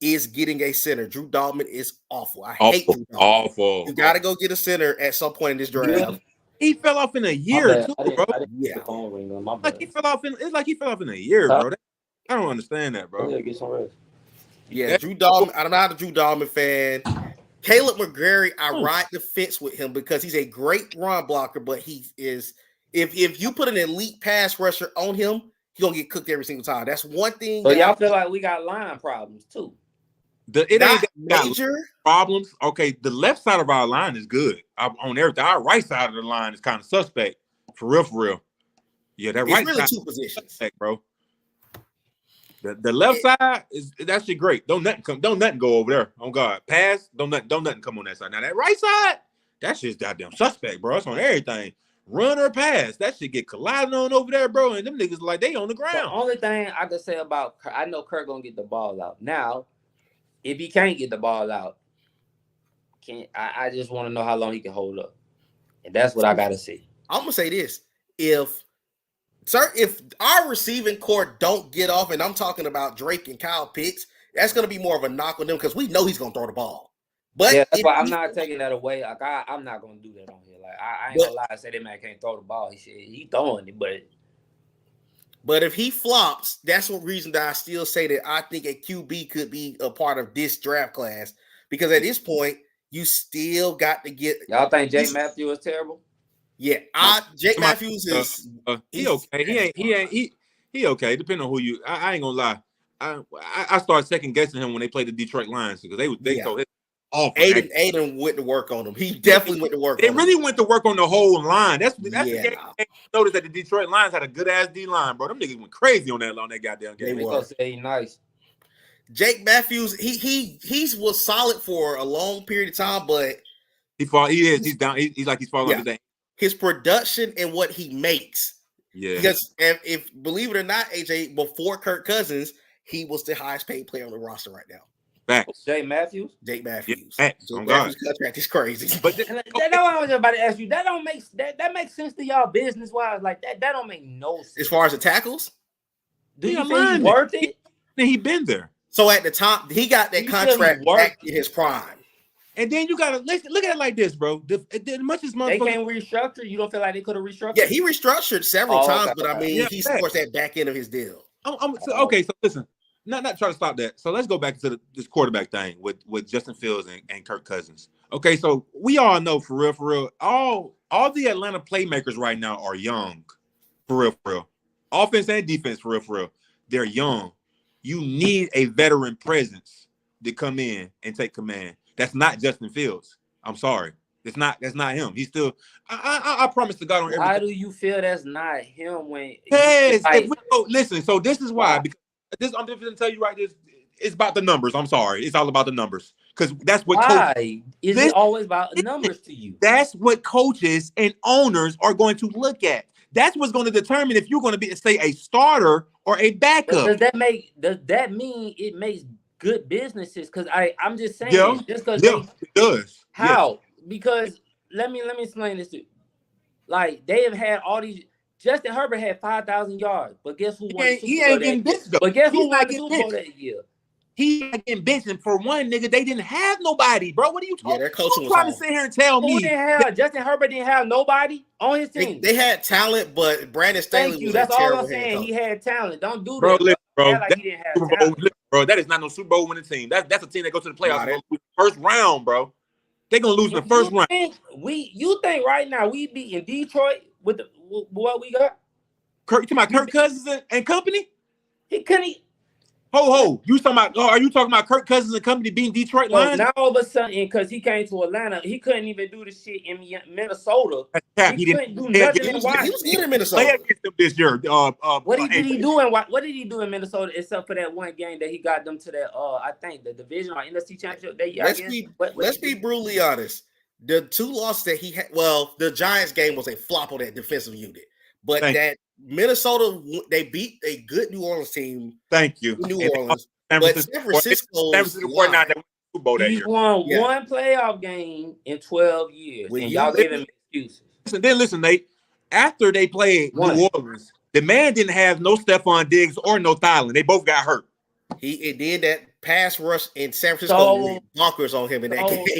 is getting a center. Drew Dalman is awful. I hate Drew Dalman. Awful. You got to go get a center at some point in this draft. He fell off in a year too, bro. Yeah, like he fell off in. It's like he fell off in a year, bro. I don't understand that, bro. Get some rest. Yeah, Drew Dalman. I'm not a Drew Dalman fan. Caleb McGarry, I ride the fence with him because he's a great run blocker, but he is if you put an elite pass rusher on him, he's gonna get cooked every single time. That's one thing. So y'all feel like we got line problems too. It ain't major problems. Okay, the left side of our line is good. On everything. Our right side of the line is kind of suspect. For real. Yeah, that right really side two positions, suspect, bro. The left side is that's shit great. Don't nothing go over there. On God, pass. Don't nothing come on that side. Now that right side, that shit's goddamn suspect, bro. It's on everything. Run or pass, that shit get colliding on over there, bro. And them niggas like they on the ground. The only thing I can say about I know Kirk gonna get the ball out. Now, if he can't get the ball out, I just want to know how long he can hold up, and that's what I gotta see. I'm gonna say this: if our receiving core don't get off, and I'm talking about Drake and Kyle Pitts, that's going to be more of a knock on them because we know he's going to throw the ball. But yeah, that's why I'm not taking that away. Like I'm not going to do that on here. Like I ain't gonna lie, I say that man can't throw the ball. He throwing it, but if he flops, that's one reason that I still say that I think a QB could be a part of this draft class because at this point you still got to get. Y'all think Jake Matthews is terrible? Yeah, Jake Matthews is he okay. He okay. Depending on who you. I ain't gonna lie. I started second guessing him when they played the Detroit Lions because they so awful. Aiden went to work on him. He definitely went to work. They really went to work on the whole line. That's the game. Noticed that the Detroit Lions had a good ass D line, bro. Them niggas went crazy on that goddamn game. They gonna say nice. Jake Matthews, he was solid for a long period of time, but he's down. He's falling under that. His production and what he makes. Yeah. Because if believe it or not, AJ, before Kirk Cousins, he was the highest paid player on the roster right now. Facts. Jake Matthews? Jake Matthews. Yeah, Jake Matthews' contract is crazy. But that's what I was about to ask you. That makes sense to y'all business wise. Like that don't make no sense. As far as the tackles? Do you think he's worth it? He been there. So at the top, he got that contract back in his prime. And then you gotta look at it like this, bro. Much as they can't restructure, you don't feel like they could have restructured? Yeah, he restructured several times, but I mean, he supports that back end of his deal. Okay, so listen, not trying to stop that. So let's go back to this quarterback thing with Justin Fields and Kirk Cousins. Okay, so we all know for real, all the Atlanta playmakers right now are young, for real. Offense and defense, for real. They're young. You need a veteran presence to come in and take command. That's not Justin Fields. I'm sorry. That's not him. He's still. I promise to God on everything. Why do you feel that's not him when? Yes. Listen. So this is why. Because I'm just gonna tell you right. It's about the numbers. I'm sorry. It's all about the numbers because that's what. Why is it always about numbers to you? That's what coaches and owners are going to look at. That's what's going to determine if you're going to be, say, a starter or a backup. Does that mean it makes good businesses? Because I'm just saying, just because it does. How? Yeah. Because let me explain this to you. Like they have had all these. Justin Herbert had 5,000 yards, but guess who won? He ain't getting benched though. But guess who won the Super Bowl that year? He ain't getting benched, and for one nigga, they didn't have nobody, bro. What are you talking? Yeah, their coaching was trying to sit here and tell me Justin Herbert didn't have nobody on his team. They had talent, but Brandon Staley. Thank you. That's all I'm saying. He had talent. Don't do that, bro. Like he didn't have talent. Bro, that is not no Super Bowl winning team. That's a team that goes to the playoffs first round, bro. They're gonna lose in the first round. You think right now we beating Detroit with what we got? You talking about Kirk Cousins and company? He couldn't. Ho! You talking about? Are you talking about Kirk Cousins and company beating Detroit Lions? Now all of a sudden, because he came to Atlanta, he couldn't even do the shit in Minnesota. He couldn't do nothing. He was good in Minnesota this year. What did he do? What did he do in Minnesota except for that one game that he got them to that? I think the division or NFC championship. Let's be brutally honest. The two losses that he had. Well, the Giants game was a flop on that defensive unit, but that Minnesota, they beat a good New Orleans team. Thank you. New Orleans. But San Francisco's line. He's won one playoff game in 12 years, and y'all give him excuses. Listen, Nate. After they played New Orleans, the man didn't have no Stephon Diggs or no Thielen. They both got hurt. He did that pass rush in San Francisco bonkers on him in that game. It's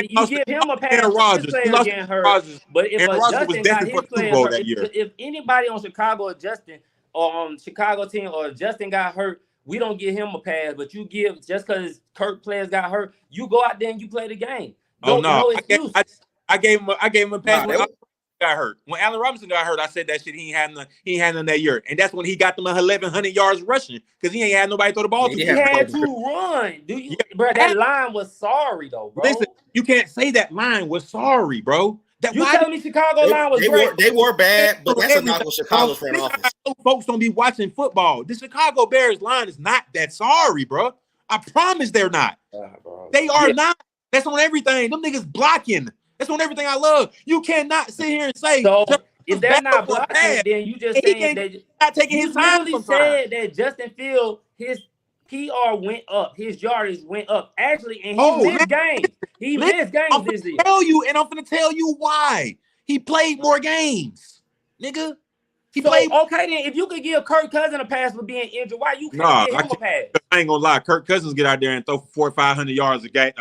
you give him a pass. Rodgers getting hurt, but if Justin got his players hurt, if anybody on Chicago or Justin or on Chicago team or Justin got hurt, we don't give him a pass. But you give just because Kirk players got hurt, you go out there and you play the game. No excuses. I gave him a pass when got hurt. When Allen Robinson got hurt, I said that shit he ain't had none that year, and that's when he got them 1,100 yards rushing because he ain't had nobody throw the ball to. He had to run. Bro? That line was sorry though, bro. Listen, you can't say that line was sorry, bro. You telling me Chicago line was great? They were bad, but that's a knock on Chicago's front office. Folks don't be watching football. The Chicago Bears line is not that sorry, bro. I promise they're not. They are not. That's on everything. Them niggas blocking. That's on everything I love. You cannot sit here and say so. If they're not blocking, then you just saying that not taking his time. You really said that Justin Fields, his PR went up, his yardage went up. Actually, and he missed games. He missed games this year. I'm gonna tell you why. He played more games, nigga. Okay, then if you could give Kirk Cousins a pass for being injured, why you can't give him a pass? I ain't gonna lie. Kirk Cousins get out there and throw for 400 or 500 yards a game.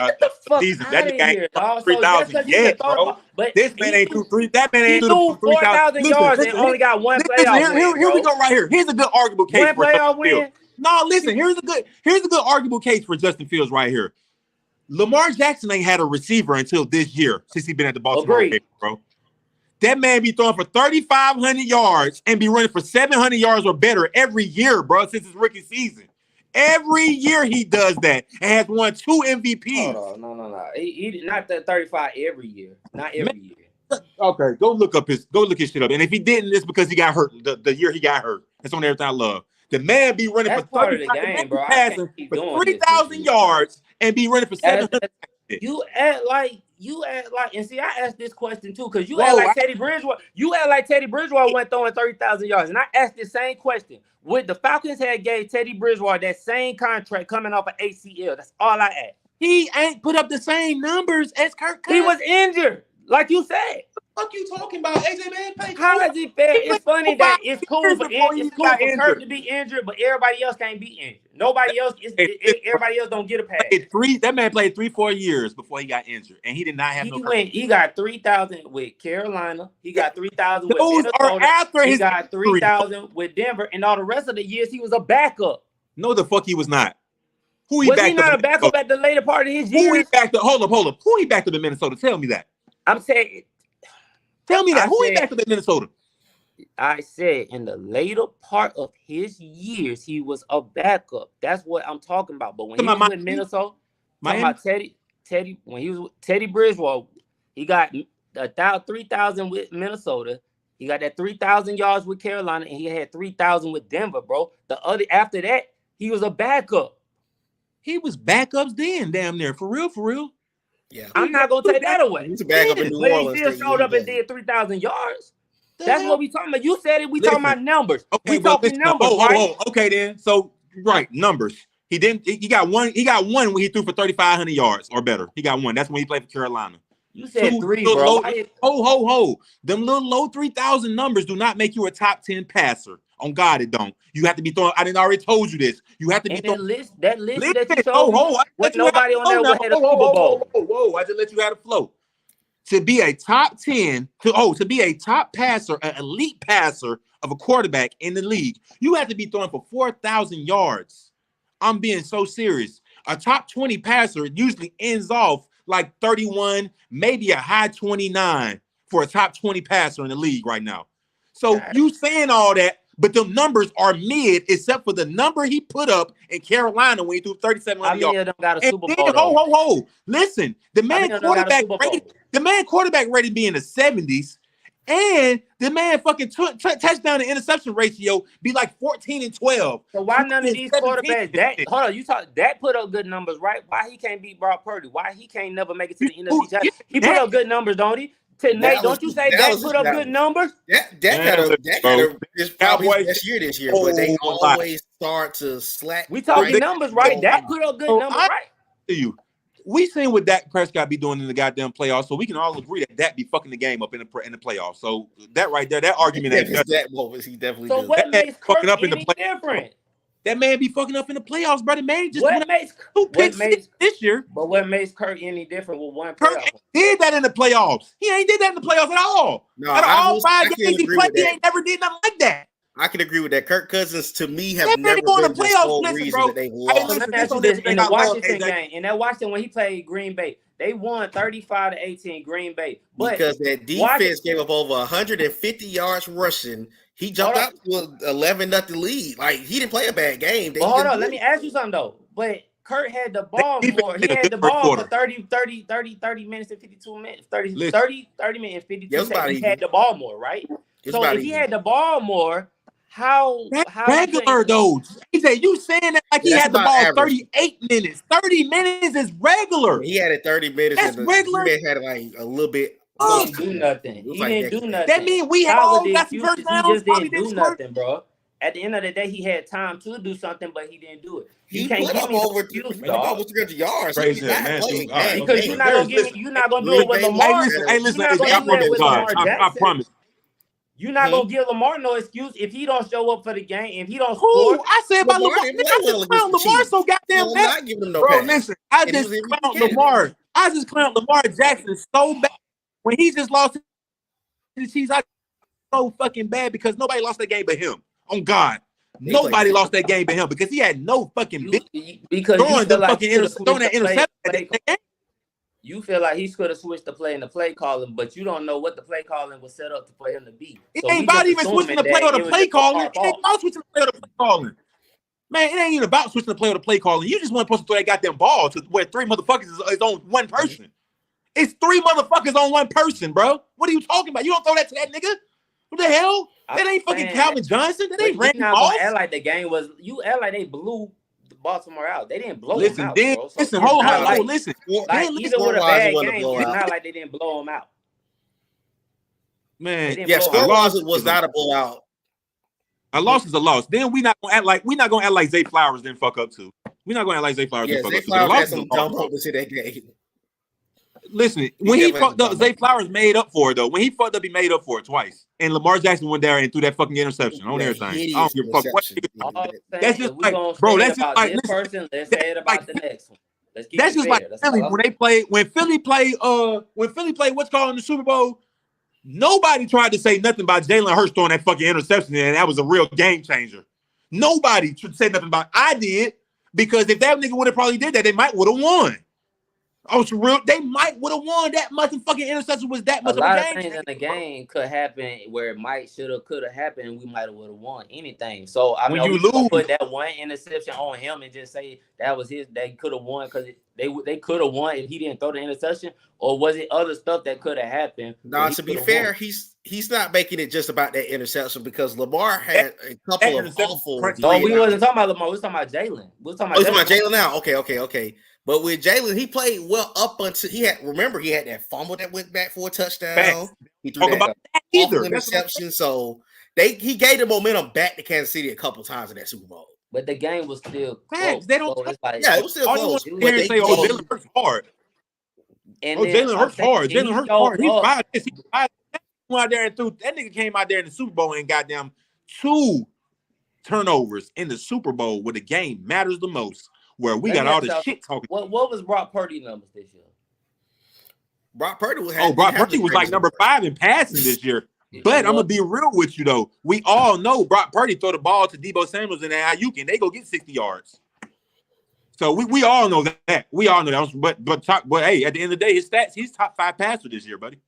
Season. That game 3,000. Yeah, bro. But this man ain't threw 3. That man ain't threw 4,000 yards and only got one playoff win. Here we go right here. Here's a good arguable case for Justin Fields. No, listen. Here's a good arguable case for Justin Fields right here. Lamar Jackson ain't had a receiver until this year since he been at the Baltimore Ravens, bro. That man be throwing for 3,500 yards and be running for 700 yards or better every year, bro, since his rookie season. Every year he does that and has won 2 MVPs. No. He not that 35 every year. Not every year. Okay, go look his shit up. And if he didn't, it's because he got hurt. The year he got hurt. That's on everything I love. The man be running for 35 bro. Passing for 3,000 yards and be running for 700. You act like, and see, I asked this question too, because you act like Teddy Bridgewater went throwing 30,000 yards, and I asked the same question. Would the Falcons had gave Teddy Bridgewater that same contract coming off of ACL? That's all I asked. He ain't put up the same numbers as Kirk Cousins. He was injured, like you said. What the fuck you talking about, AJ, man? How is it fair? It's funny that it's cool for Kirk to be injured, but everybody else can't be injured. Nobody else everybody else don't get a pass. That man played 3-4 years before he got injured, and he did not have He got 3,000 with Carolina. He got 3,000 with Minnesota. He got 3,000 with Denver, and all the rest of the years he was a backup. No, the fuck he was not. Was he not a backup at the later part of his years? Hold up. Who he backed up in Minnesota? Tell me that. I'm saying. Tell me that. Who he backed up in Minnesota? I said in the later part of his years, he was a backup. That's what I'm talking about. But when he was in Minnesota, talking about Teddy, when he was with Teddy Bridgewater, he got 3,000 with Minnesota. He got that 3,000 yards with Carolina, and he had 3,000 with Denver, bro. After that, he was a backup. He was backups then, damn near. For real. Yeah, I'm not gonna take that away. He's a backup in New Orleans. But he still showed up and did 3,000 yards. That's what we talking about. You said it. We talking about numbers. Okay, we talking numbers. Right? Okay, then. So numbers. He didn't. He got one. He got one when he threw for 3,500 yards or better. He got one. That's when he played for Carolina. You said 3, bro. Them little low 3,000 numbers do not make you a top 10 passer. On God, it don't. You have to be throwing. I didn't already told you this. You have to be throwing. That list that you showed with nobody on there had a Super Bowl. Whoa! I just let you have a flow. To be a top 10, to be a top passer, an elite passer of a quarterback in the league, you have to be throwing for 4,000 yards. I'm being so serious. A top 20 passer usually ends off like 31, maybe a high 29 for a top 20 passer in the league right now. So you saying all that, but the numbers are mid, except for the number he put up in Carolina when he threw 3,700 yards. Of them got a Super Bowl. Listen, the man quarterback rated be in the 70s, and the man fucking touchdown to interception ratio be like 14-12. So why none of these quarterbacks that put up good numbers, right? Why he can't beat Brock Purdy? Why he can't never make it to the NFC Championship? He put up good numbers, don't he? Nate, don't you say Dak put up good numbers? Dak had this probably his best year this year, but they always start to slack. We talking numbers, right? Dak put up good numbers, right? To you. We seen what Dak Prescott be doing in the goddamn playoffs, so we can all agree that Dak be fucking the game up in the playoffs. So that right there, that argument ain't that moment. He definitely. So does. what makes Kirk up in the different? That man be fucking up in the playoffs, brother. Man, just what makes this year. But what makes Kirk any different with one Kirk playoff? Did that in the playoffs. He ain't did that in the playoffs at all. No, out of all 5 games he played, he ain't never did nothing like that. I can agree with that. Kirk Cousins, to me, have never been the whole reason bro. That they lost. Let me ask you this: in the Washington game, in that Washington when he played Green Bay, they won 35-18 Green Bay. But because that defense gave up over 150 yards rushing. He jumped out to an 11-0 lead. Like, he didn't play a bad game. Hold on, let me ask you something though. But Kirk had the ball more. He had the ball for 30 minutes and 52 minutes. 30 minutes and 52 seconds. He had the ball more, right? So if he had the ball more, how regular though? You saying that like he had the ball average. 38 minutes. 30 minutes is regular. He had it 30 minutes. That's regular. He had it like a little bit. He didn't do nothing. He didn't do nothing. That means we all got some first downs. He just didn't do nothing, bro. At the end of the day, he had time to do something, but he didn't do it. He can't give me over 300 yards. Crazy, man. Because you're not gonna give me. You're not gonna do it with Lamar. Hey, listen. I promise. You're not gonna give Lamar no excuse if he don't show up for the game. If he don't score, I said about Lamar. I just clown Lamar so goddamn bad. Not giving him no bro, pass. listen. I just clown Lamar. I just clown Lamar Jackson so bad when he just lost to the Chiefs. I so fucking bad because nobody lost that game but him. On God, nobody lost that game but him because he had no fucking because throwing that interception. You feel like he could have switched the play and the play calling, but you don't know what the play calling was set up to play him to be. It ain't about even switching the play or the play calling. It ain't about switching the play or the play calling. Man, it ain't even about switching the play or the play calling. You just want to throw that goddamn ball to where 3 motherfuckers is on one person. It's 3 motherfuckers on one person, bro. What are you talking about? You don't throw that to that nigga? What the hell? That ain't fucking Calvin Johnson. That ain't Randy Moss. Act like the game was. You act like they blew Baltimore out. They didn't blow them out. Then, bro. So listen, hold on. Listen. Like, even with a bad game, it's not like they didn't blow them out. Man, score-wise, it was not a blowout. A loss is a loss. Then we're not gonna act like Zay Flowers didn't fuck up too. We're not gonna act like Zay Flowers didn't fuck up too. Flowers had some dumb moments in that game. Listen, when he fucked up, Zay Flowers made up for it though. When he fucked up, he made up for it twice. And Lamar Jackson went there and threw that fucking interception on everything. I don't give a fuck what. That's just like, bro. That's just like this person. Let's say it about the next one. That's just like Philly when Philly played what's called in the Super Bowl. Nobody tried to say nothing about Jalen Hurts throwing that fucking interception, and that was a real game changer. Nobody said nothing about it. I did, because if that nigga would have probably did that, they might would have won. Oh, so real, they might would have won. That much fucking interception was that much of a game. A lot of things in the game could happen where it might, should have, could have happened, and we might have would have won anything. So I mean, you put that one interception on him and just say that was his. They could have won because they could have won if he didn't throw the interception, or was it other stuff that could have happened? No, to be fair, he's not making it just about that interception, because Lamar had a couple of awful. No, we wasn't talking about Lamar. We was talking about Jalen. We was talking about Jalen now. Okay. But with Jalen, he played well up until he had that fumble that went back for a touchdown. Facts. He threw that awful interception. So he gave the momentum back to Kansas City a couple times in that Super Bowl. But the game was still close. They don't. So it's like, it was still close. Jalen Hurts hard. Jalen Hurts hard. Jalen Hurts hard. He's 5. He out there and threw. That nigga came out there in the Super Bowl and got them 2 turnovers in the Super Bowl where the game matters the most. Where we got all this shit talking. What was Brock Purdy numbers this year? Brock Purdy was like number 5 in passing this year. But I'm gonna be real with you though. We all know Brock Purdy throw the ball to Deebo Samuels and Ayuk, and they go get 60 yards. So we all know that. We all know that. But hey, at the end of the day, his stats, he's top 5 passer this year, buddy.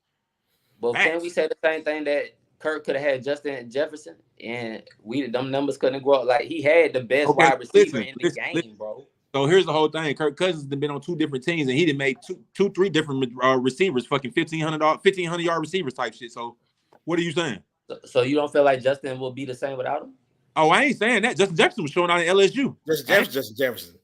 But can we say the same thing that Kirk could have had Justin Jefferson, and them numbers couldn't grow up? Like, he had the best wide receiver in the game, bro. So here's the whole thing. Kirk Cousins has been on 2 different teams, and he done made 3 different receivers, fucking 1,500 yard receivers type shit. So what are you saying? So you don't feel like Justin will be the same without him? Oh, I ain't saying that. Justin Jefferson was showing out in LSU. Justin Jefferson.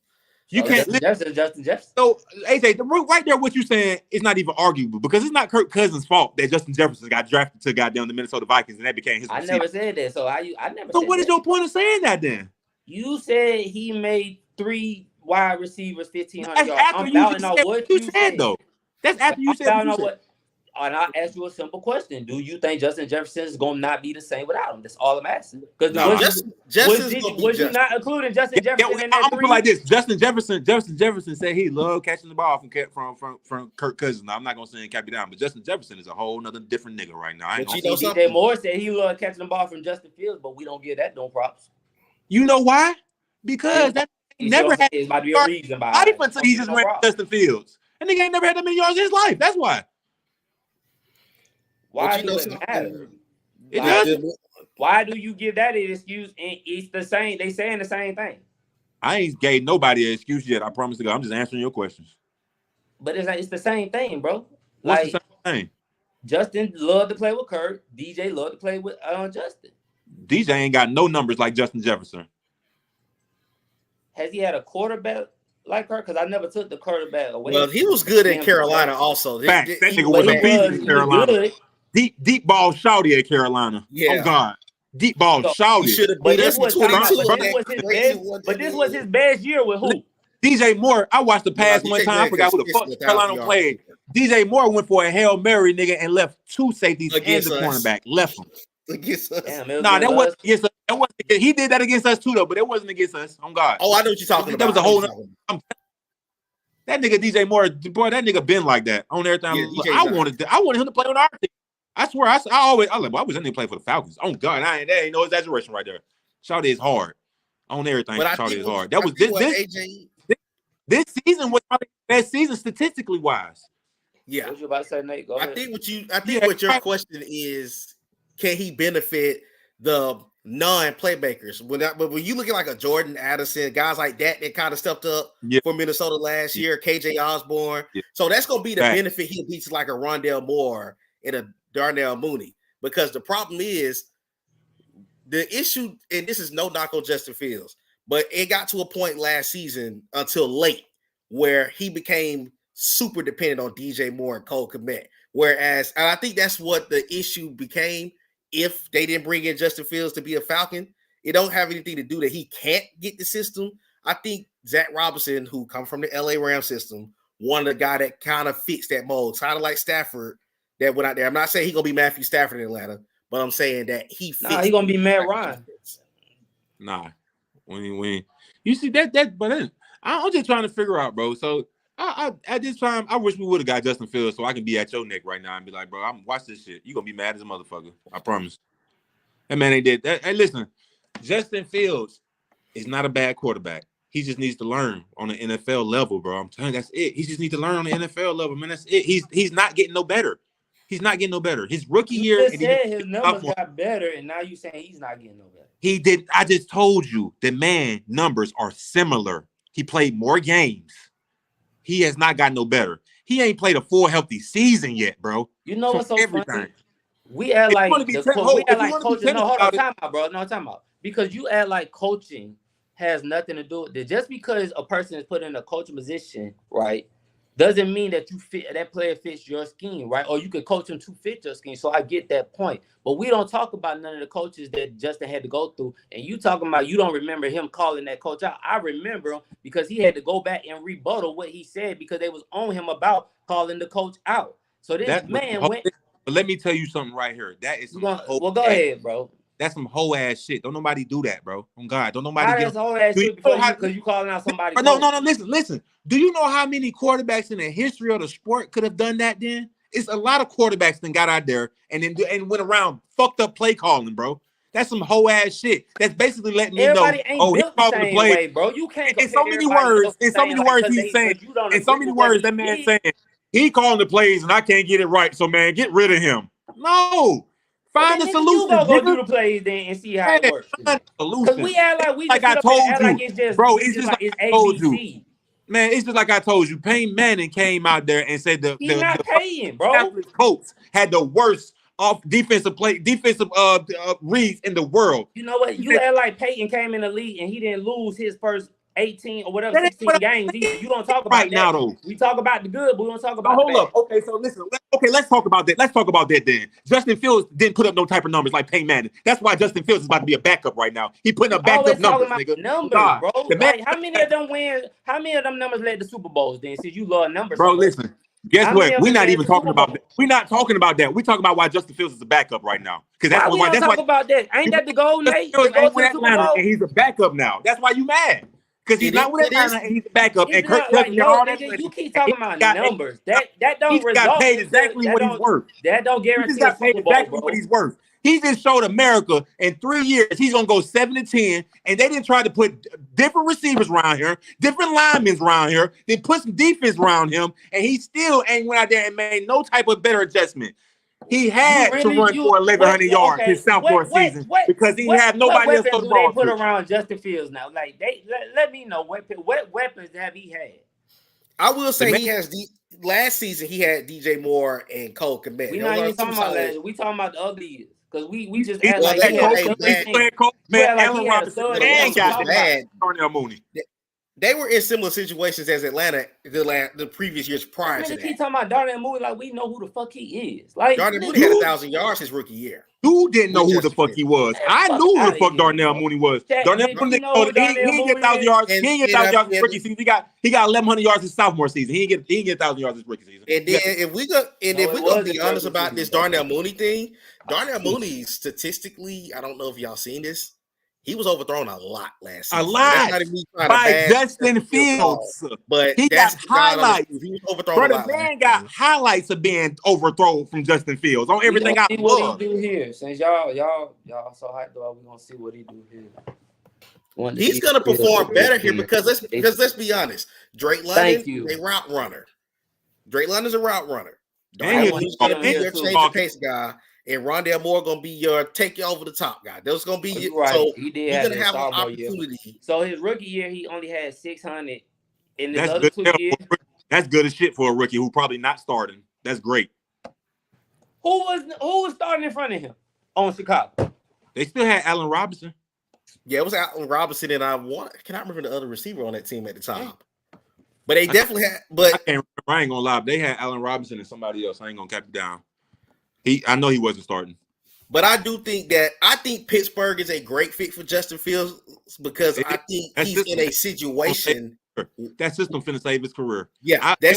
You can't Justin Jefferson. So AJ, right there, what you saying is not even arguable because it's not Kirk Cousins' fault that Justin Jefferson got drafted to goddamn the Minnesota Vikings and that became his. I never said that. So I never. So said what that. is your point of saying that then? You said he made 3 wide receivers 1,500 yards. After I'm bouncing on what you said though. That's after you said what you said. And I asked you a simple question: do you think Justin Jefferson is gonna not be the same without him? That's all I'm asking. Because was you not including Justin Jefferson in that? I'm gonna put like this: Justin Jefferson said he loved catching the ball from Kirk Cousins. Now I'm not gonna say cap you down, but Justin Jefferson is a whole nother different nigga right now. DJ Moore said he loved catching the ball from Justin Fields, but we don't give that no props. You know why? Because that never had. It might be a reason behind it. Until he just went to Justin Fields. And nigga ain't never had that many yards in his life. That's why. Why does it matter? It doesn't. Why do you give that an excuse? And it's the same. They saying the same thing. I ain't gave nobody an excuse yet. I promise to God. I'm just answering your questions. But it's the same thing, bro. What's the same thing? Justin loved to play with Kurt. DJ loved to play with Justin. DJ ain't got no numbers like Justin Jefferson. Has he had a quarterback like Kurt? Because I never took the quarterback away. Well, he was good in Carolina also. That nigga was a beast in Carolina. Deep ball shouty at Carolina. Yeah. Oh God. Deep ball shouty. He should have beat us in 22. But this was his best year with who? DJ Moore. I watched the pass one time. I forgot who the fuck Carolina played. DJ Moore went for a Hail Mary, nigga, and left 2 safeties and the cornerback. Left them. Against us. That wasn't against us. He did that against us too, though, but it wasn't against us. On God. Oh, I know what you're talking about. That was a whole. That nigga DJ Moore, boy, that nigga been like that on everything. Yeah, I wanted him to play on our team. I swear, I was like, well, I was in there playing for the Falcons. Oh God, that ain't no exaggeration right there. Shawty is hard on everything. Shawty is hard. That was this season was probably the best season statistically wise. Yeah. What you about to say, Nate? Go ahead. I think what your question is, can he benefit the non-playmakers? But when you look at like a Jordan Addison, guys like that kind of stepped up for Minnesota last year, KJ Osborne. Yeah. So that's gonna be the benefit he beats like a Rondale Moore and a Darnell Mooney. Because the problem is the issue, and this is no knock on Justin Fields, but it got to a point last season until late where he became super dependent on DJ Moore and Cole Kmet. Whereas, and I think that's what the issue became. If they didn't bring in Justin Fields to be a Falcon, it don't have anything to do that he can't get the system. I think Zach Robinson, who come from the LA Rams system, one of the guy that kind of fits that mold, kind of like Stafford that went out there. I'm not saying he's gonna be Matthew Stafford in Atlanta, but I'm saying that he fits. Nah, he's gonna be Matt Ryan. Nah, when you see that, but then I'm just trying to figure out, bro. So I at this time, I wish we would have got Justin Fields so I can be at your neck right now and be like, bro, watch this shit. You gonna be mad as a motherfucker. I promise. That man ain't did that. Hey, listen, Justin Fields is not a bad quarterback. He just needs to learn on the NFL level, bro. I'm telling you, that's it. He just needs to learn on the NFL level, man. That's it. He's not getting no better. He's not getting no better. His rookie year, just said his numbers got better, and now you saying he's not getting no better. He did. I just told you the man numbers are similar. He played more games. He has not gotten no better. He ain't played a full healthy season yet, bro. You know what's so funny? We act like coaches. No, hold on, time out, bro. No, time out. Because you act like coaching has nothing to do with it. Just because a person is put in a coaching position, right, doesn't mean that that player fits your scheme, right? Or you could coach him to fit your scheme. So I get that point. But we don't talk about none of the coaches that Justin had to go through. And you talking about you don't remember him calling that coach out. I remember him because he had to go back and rebuttal what he said because they was on him about calling the coach out. So this man went. But let me tell you something right here. That is go ahead, bro. That's some whole ass shit. Don't nobody do that, bro. Oh God, don't nobody. That's whole ass shit because you calling out somebody. No. Listen. Do you know how many quarterbacks in the history of the sport could have done that? Then it's a lot of quarterbacks that got out there and went around fucked up play calling, bro. That's some whole ass shit. That's basically letting me know. Oh, he's calling the play, bro. You can't. In so many words, he's saying. In so many words, that man saying he calling the plays and I can't get it right. So man, get rid of him. No. Find a solution. You go do the plays then and see how it works. Because we act like I told you, like it's just, bro. It's just like it's I told ABC. you, man. It's just like I told you. Payne Manning came out there and said the paying, bro. Colts had the worst defensive reads in the world. You know what? You act like Peyton came in the league and he didn't lose his first 18 or whatever 16 games either. You don't talk about right that. now though. We talk about the good, but we don't talk about hold the bad. up. Okay, so listen. Let's talk about that. Let's talk about that then. Justin Fields didn't put up no type of numbers like Peyton Manning. That's why Justin Fields is about to be a backup right now. He putting up backup numbers, nigga. Numbers, bro. Like how many of them wins? How many of them numbers led to Super Bowls? Then, since you love numbers, bro. Listen. Guess what? We're not even talking about that. We're not talking about that. We're talking about why Justin Fields is a backup right now. Because that's why. That's why. About that. Ain't that the goal, Nate? Ain't with Atlanta, and he's a backup now. That's why you mad. Because he's not with Atlanta, and he's a backup. And Kirk Cousins got all that. You keep talking about numbers. That don't result. He got paid exactly what he's worth. That don't guarantee. He just got paid exactly what he's worth. He just showed America in 3 years he's gonna go 7-10, and they didn't try to put different receivers around here, different linemen around here, then put some defense around him, and he still ain't went out there and made no type of better adjustment. He had to run for 1,100 yards his sophomore season because he had nobody else to throw. What weapons do they put around Justin Fields now? Like let me know what weapons have he had? I will say he has last season he had DJ Moore and Cole Kmet. We're not even talking about last year. We talking about the other years. Because we just act like he had Allen Robinson and got Darnell Mooney. They were in similar situations as Atlanta the previous years prior to that. Keep talking about Darnell Mooney like we know who the fuck he is. Like Darnell Mooney had 1,000 yards his rookie year. You didn't know who the fuck he was. I knew who the fuck Darnell Mooney was. Darnell Mooney, he didn't get 1,000 yards. He didn't get 1,000 yards his rookie season. He got 1,100 yards his sophomore season. He didn't get 1,000 yards his rookie season. And then if we go be honest about this Darnell Mooney thing, Darnell Mooney statistically, I don't know if y'all seen this. He was overthrown a lot last season. A lot by Justin Fields. But he got highlights. He was overthrown a lot. The man got highlights of being overthrown from Justin Fields on everything I love. What he do here? Since y'all so hyped about, we're gonna see what he do here. He's gonna perform better here because let's be honest. Drake London is a route runner. Drake London's a route runner. He's gonna be your change of pace guy. And Rondale Moore gonna be your take you over the top guy. Those gonna be so he did. You're gonna have an opportunity. Year. So his rookie year, he only had 600. In the other 2 years, that's good as shit for a rookie who probably not starting. That's great. Who was starting in front of him on Chicago? They still had Allen Robinson. Yeah, it was Allen Robinson, and I cannot remember the other receiver on that team at the time. But they definitely had. But I can't remember. I ain't gonna lie. They had Allen Robinson and somebody else. I ain't gonna cap it down. I know he wasn't starting. But I do think Pittsburgh is a great fit for Justin Fields because I think he's in a situation. That system finna save his career. Yeah, get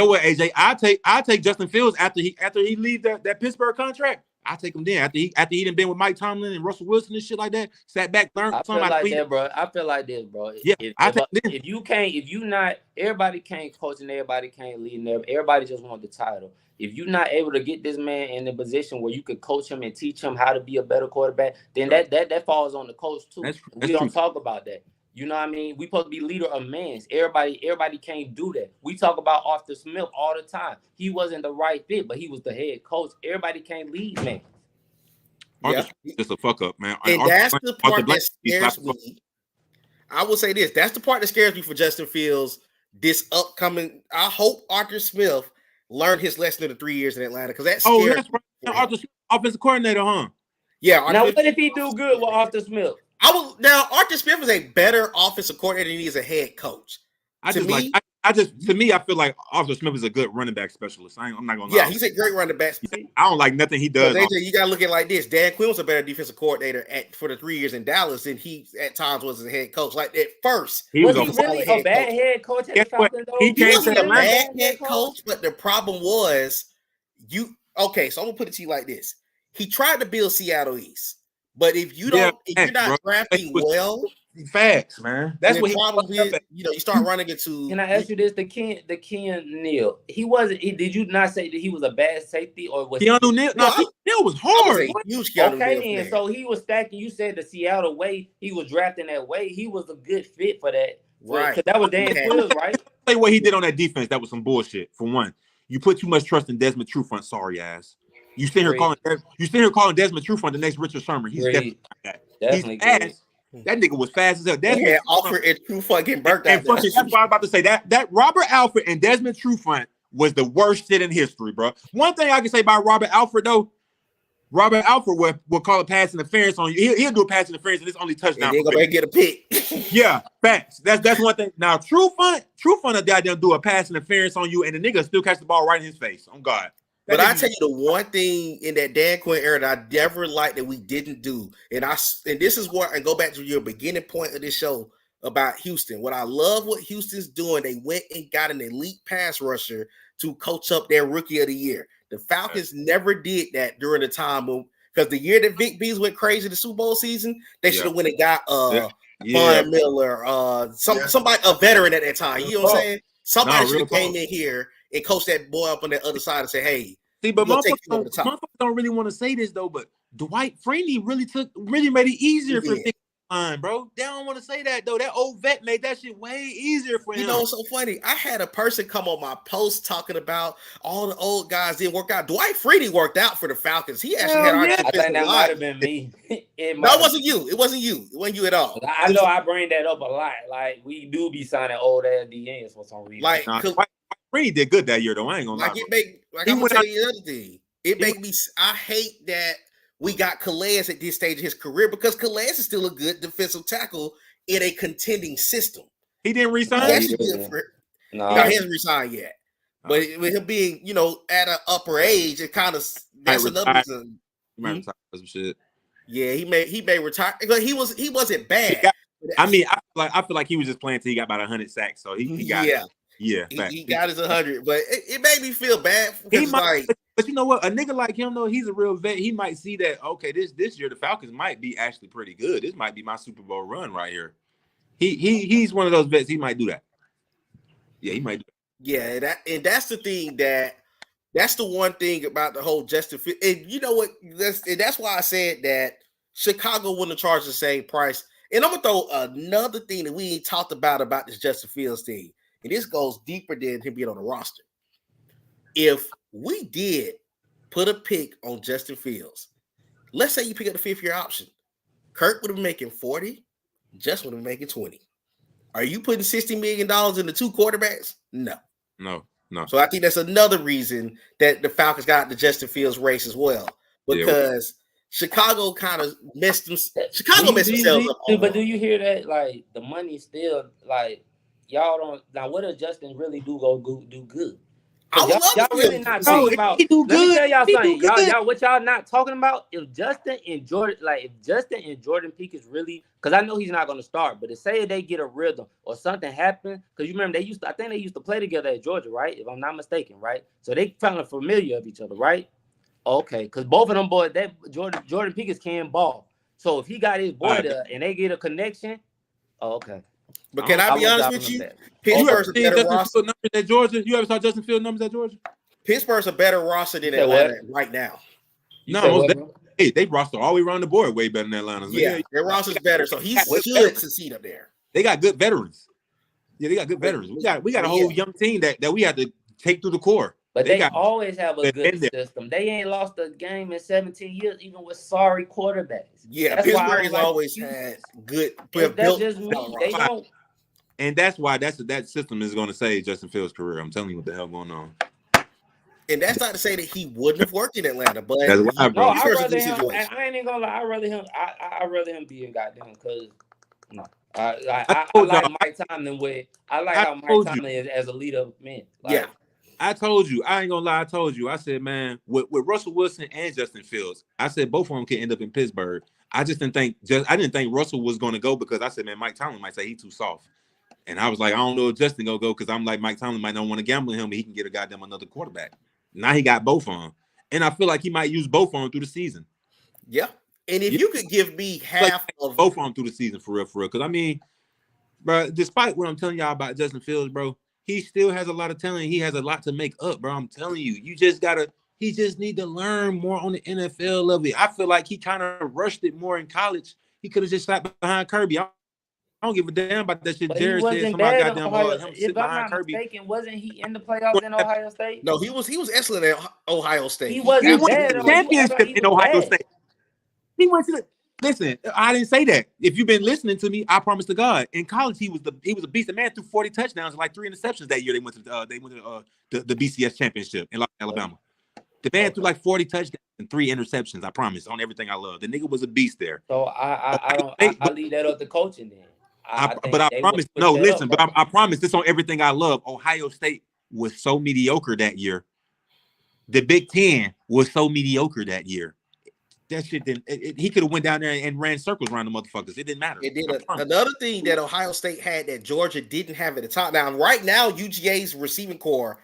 what, AJ? I take Justin Fields after he leaves that Pittsburgh contract. I take him then after he done been with Mike Tomlin and Russell Wilson and shit like that. Sat back, learned something. I feel like this, bro. Yeah, everybody can't coach and everybody can't lead. And everybody just want the title. If you're not able to get this man in the position where you could coach him and teach him how to be a better quarterback, then that falls on the coach too. We don't talk about that. You know what I mean? We supposed to be leader of men. Everybody can't do that. We talk about Arthur Smith all the time. He wasn't the right fit, but he was the head coach. Everybody can't lead men. Arthur Smith is a fuck up, man. And that's the part that scares me. I will say this. That's the part that scares me for Justin Fields this upcoming. I hope Arthur Smith learned his lesson in the 3 years in Atlanta because that's that's right. Arthur Smith, offensive coordinator, huh? Yeah. Now, what if he do good with Arthur Smith? Arthur Smith is a better offensive coordinator than he is a head coach. I feel like Arthur Smith is a good running back specialist. I'm not gonna lie. Yeah, he's a great running back. I don't like nothing he does. AJ, you gotta look at it like this. Dan Quinn was a better defensive coordinator for the 3 years in Dallas than he at times was as a head coach. Like at first, he was really a bad head coach. He wasn't a bad head coach, but the problem was so I'm gonna put it to you like this. He tried to build Seattle East. But if you're not drafting well, facts, man. That's what problem is. You start running into. Can I ask you this? The Ken Neal. He wasn't. Did you not say that he was a bad safety or was Keanu Neal? No, Neal was hard. And so he was stacking. You said the Seattle way. He was drafting that way. He was a good fit for that. Right. Because that was Dan Quills, right? Say what he did on that defense. That was some bullshit. For one, you put too much trust in Desmond Trufant. Sorry ass. You sit here calling Desmond Trufant the next Richard Sherman. He's definitely not that. He's fast. That nigga was fast as hell. Desmond Alford and Trufant getting burnt out. That's what I was about to say. That Robert Alford and Desmond Trufant was the worst shit in history, bro. One thing I can say about Robert Alford though, Robert Alford will call a pass interference on you. He'll do a pass interference and it's only touchdown. And they're gonna get a pick. Yeah, facts. That's one thing. Now, True Fun will goddamn do a pass interference on you, and the nigga still catch the ball right in his face. On God. But I tell you the one thing in that Dan Quinn era that I never liked that we didn't do, and this is where I go back to your beginning point of this show about Houston. What I love what Houston's doing, they went and got an elite pass rusher to coach up their rookie of the year. The Falcons never did that during the time because the year that Vic Bees went crazy the Super Bowl season, they should have went and got Von Miller, somebody, a veteran at that time. You know what I'm saying? Somebody should have came in here and coached that boy up on the other side and say, hey, see, but motherfuckers don't really want to say this though, but Dwight Freeney really made it easier for the line, bro. They don't want to say that though. That old vet made that shit way easier for him. You know, it's so funny. I had a person come on my post talking about all the old guys didn't work out. Dwight Freeney worked out for the Falcons. He actually had our I think that might have been me. No, it wasn't you. It wasn't you. It wasn't you at all. I know I bring that up a lot. Like we do be signing old ass DNs for some reason. Like Freeney did good that year though. I ain't gonna lie. I'm gonna tell you the other thing. It make me. I hate that we got Calais at this stage of his career because Calais is still a good defensive tackle in a contending system. He didn't resign. He hasn't resigned yet. But with him being, at an upper age, it kind of that's another reason. He might retire some shit. Yeah, he may retire. But he wasn't bad. I feel like he was just playing till he got about 100 sacks. So he got he got his 100. But it made me feel bad. But you know what? A nigga like him though, he's a real vet. He might see that okay, this year the Falcons might be actually pretty good. This might be my Super Bowl run right here. He's one of those vets. He might do that. Yeah, he might do that. Yeah, that's the thing that's the one thing about the whole Justin Fields. And you know what? That's why I said that Chicago wouldn't have charged the same price. And I'm gonna throw another thing that we ain't talked about this Justin Fields thing. And this goes deeper than him being on the roster. If we did put a pick on Justin Fields, let's say you pick up the 5th-year option, Kirk would have been making 40, Justin would have been making 20. Are you putting $60 million into 2 quarterbacks? No. So I think that's another reason that the Falcons got the Justin Fields race as well, because Chicago kind of messed themselves up. But do you hear that? Like the money still like y'all don't. Now what if Justin really do good? Y'all really not talking about. Let me tell y'all something. Y'all what y'all not talking about? If Justin and Jordan Pickens really, because I know he's not going to start, but to say they get a rhythm or something happen, because you remember I think they used to play together at Georgia, right? If I'm not mistaken, right? So they kind of familiar of each other, right? Okay, because both of them boys, that Jordan Pickens can ball. So if he got his boy there and they get a connection, okay. But can I be honest with you? Pittsburgh's a better roster numbers at Georgia. You ever saw Justin Fields numbers at Georgia? Pittsburgh's a better roster than Atlanta right now. They roster all the way around the board way better than Atlanta. Yeah, their roster's better, so he should succeed up there. They got good veterans. Yeah, they got good veterans. We got a whole young team that we have to take through the core. But they always have a good system. They ain't lost a game in 17 years, even with sorry quarterbacks. Yeah, Pittsburgh has always had good. That's just me. They don't. And that's why that system is going to save Justin Fields' career. I'm telling you what the hell going on. And that's not to say that he wouldn't have worked in Atlanta, but that's why, bro. I ain't even gonna lie. I rather him be in goddamn because I like Mike Tomlin I like how Mike Tomlin is as a leader of men. I told you. I ain't gonna lie. I told you. I said, man, with Russell Wilson and Justin Fields, I said both of them could end up in Pittsburgh. I didn't think Russell was gonna go because I said, man, Mike Tomlin might say he's too soft. And I was like, I don't know if Justin gonna go because I'm like Mike Tomlin might not want to gamble on him, but he can get a goddamn another quarterback. Now he got both on, and I feel like he might use both on through the season. Yeah, and if you could give me half of both on through the season for real, because I mean, bro, despite what I'm telling y'all about Justin Fields, bro, he still has a lot of talent. He has a lot to make up, bro. I'm telling you, he just need to learn more on the NFL level. I feel like he kind of rushed it more in college. He could have just sat behind Kirby. I don't give a damn about that shit. Jared said somebody goddamn him sit behind Kirby. Mistaken, wasn't he in the playoffs in Ohio State? No, he was excellent at Ohio State. He won the championship in Ohio State. He went to the listen. I didn't say that. If you've been listening to me, I promise to God. In college, he was a beast. The man threw 40 touchdowns and like 3 interceptions that year. They went to the BCS championship in Alabama. The man threw like 40 touchdowns. and 3 interceptions. I promise on everything I love. The nigga was a beast there. So I leave that up to coaching then. But I promise. No, listen. But I promise this on everything I love. Ohio State was so mediocre that year. The Big Ten was so mediocre that year. That shit didn't. He could have went down there and ran circles around the motherfuckers. It didn't matter. It did. Another thing that Ohio State had that Georgia didn't have at the time. Now, right now, UGA's receiving core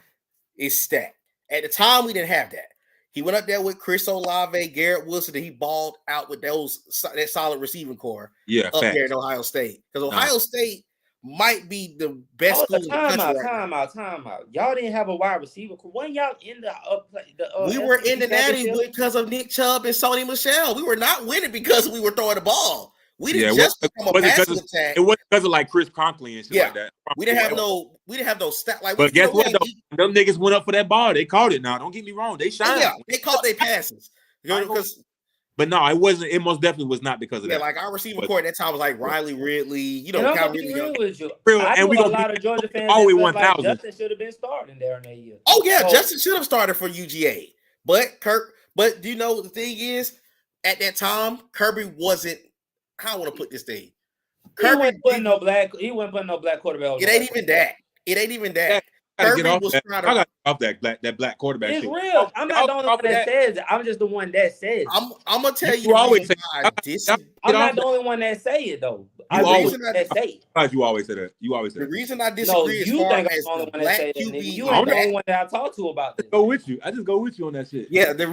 is stacked. At the time, we didn't have that. He went up there with Chris Olave, Garrett Wilson, and he balled out with that solid receiving core. Yeah, up there in Ohio State, because Ohio State might be the best school in the country. Time out. Y'all didn't have a wide receiver. When y'all in the we were in the natty because of Nick Chubb and Sony Michel. We were not winning because we were throwing the ball. We didn't just become a passing attack. It wasn't because of like Chris Conklin and shit like that. We didn't have no stat like. But guess what? Them niggas went up for that ball. They caught it. Now, don't get me wrong. They shined. Yeah, they caught their passes. But no, it wasn't. It most definitely was not because of that. Like our receiving core at that time was like Riley Ridley. I'm gonna be real with you. And we a lot of Georgia fans always 1,000. Justin should have been starting there in that year. Oh yeah, Justin should have started for UGA. But do you know what the thing is? At that time, Kirby wasn't. How I want to put this thing. Kirby wasn't putting no black quarterback. It ain't even that. Kirby was trying to. I got off that black quarterback. It's real. I'm not the only one that says it. I'm just the one that says it. I'm gonna tell you. Always say I'm not the only one that say it though. You always say that. The reason I disagree is you think I'm the only one that say that. You ain't the only one that I talk to about this. I just go with you on that shit. Yeah, the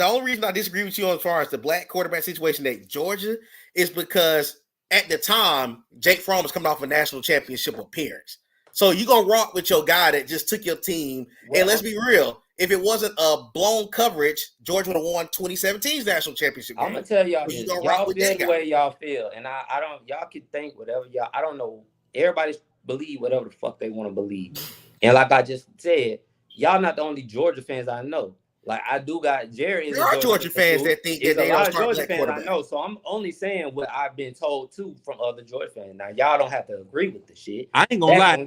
only reason I disagree with you as far as the black quarterback situation at Georgia is because at the time Jake Fromm was coming off a national championship appearance. So you gonna rock with your guy that just took your team. Well, and let's be real, if it wasn't a blown coverage, Georgia would have won 2017's national championship game. I'm gonna tell y'all, y'all feel the way y'all feel, and I don't. Y'all can think whatever y'all. I don't know. Everybody believe whatever the fuck they want to believe, and like I just said, y'all not the only Georgia fans I know. Like I do got Jerry. There are Georgia fans that think that they don't start black quarterback. I know, so I'm only saying what I've been told too from other Georgia fans. Now y'all don't have to agree with the shit. I ain't gonna lie.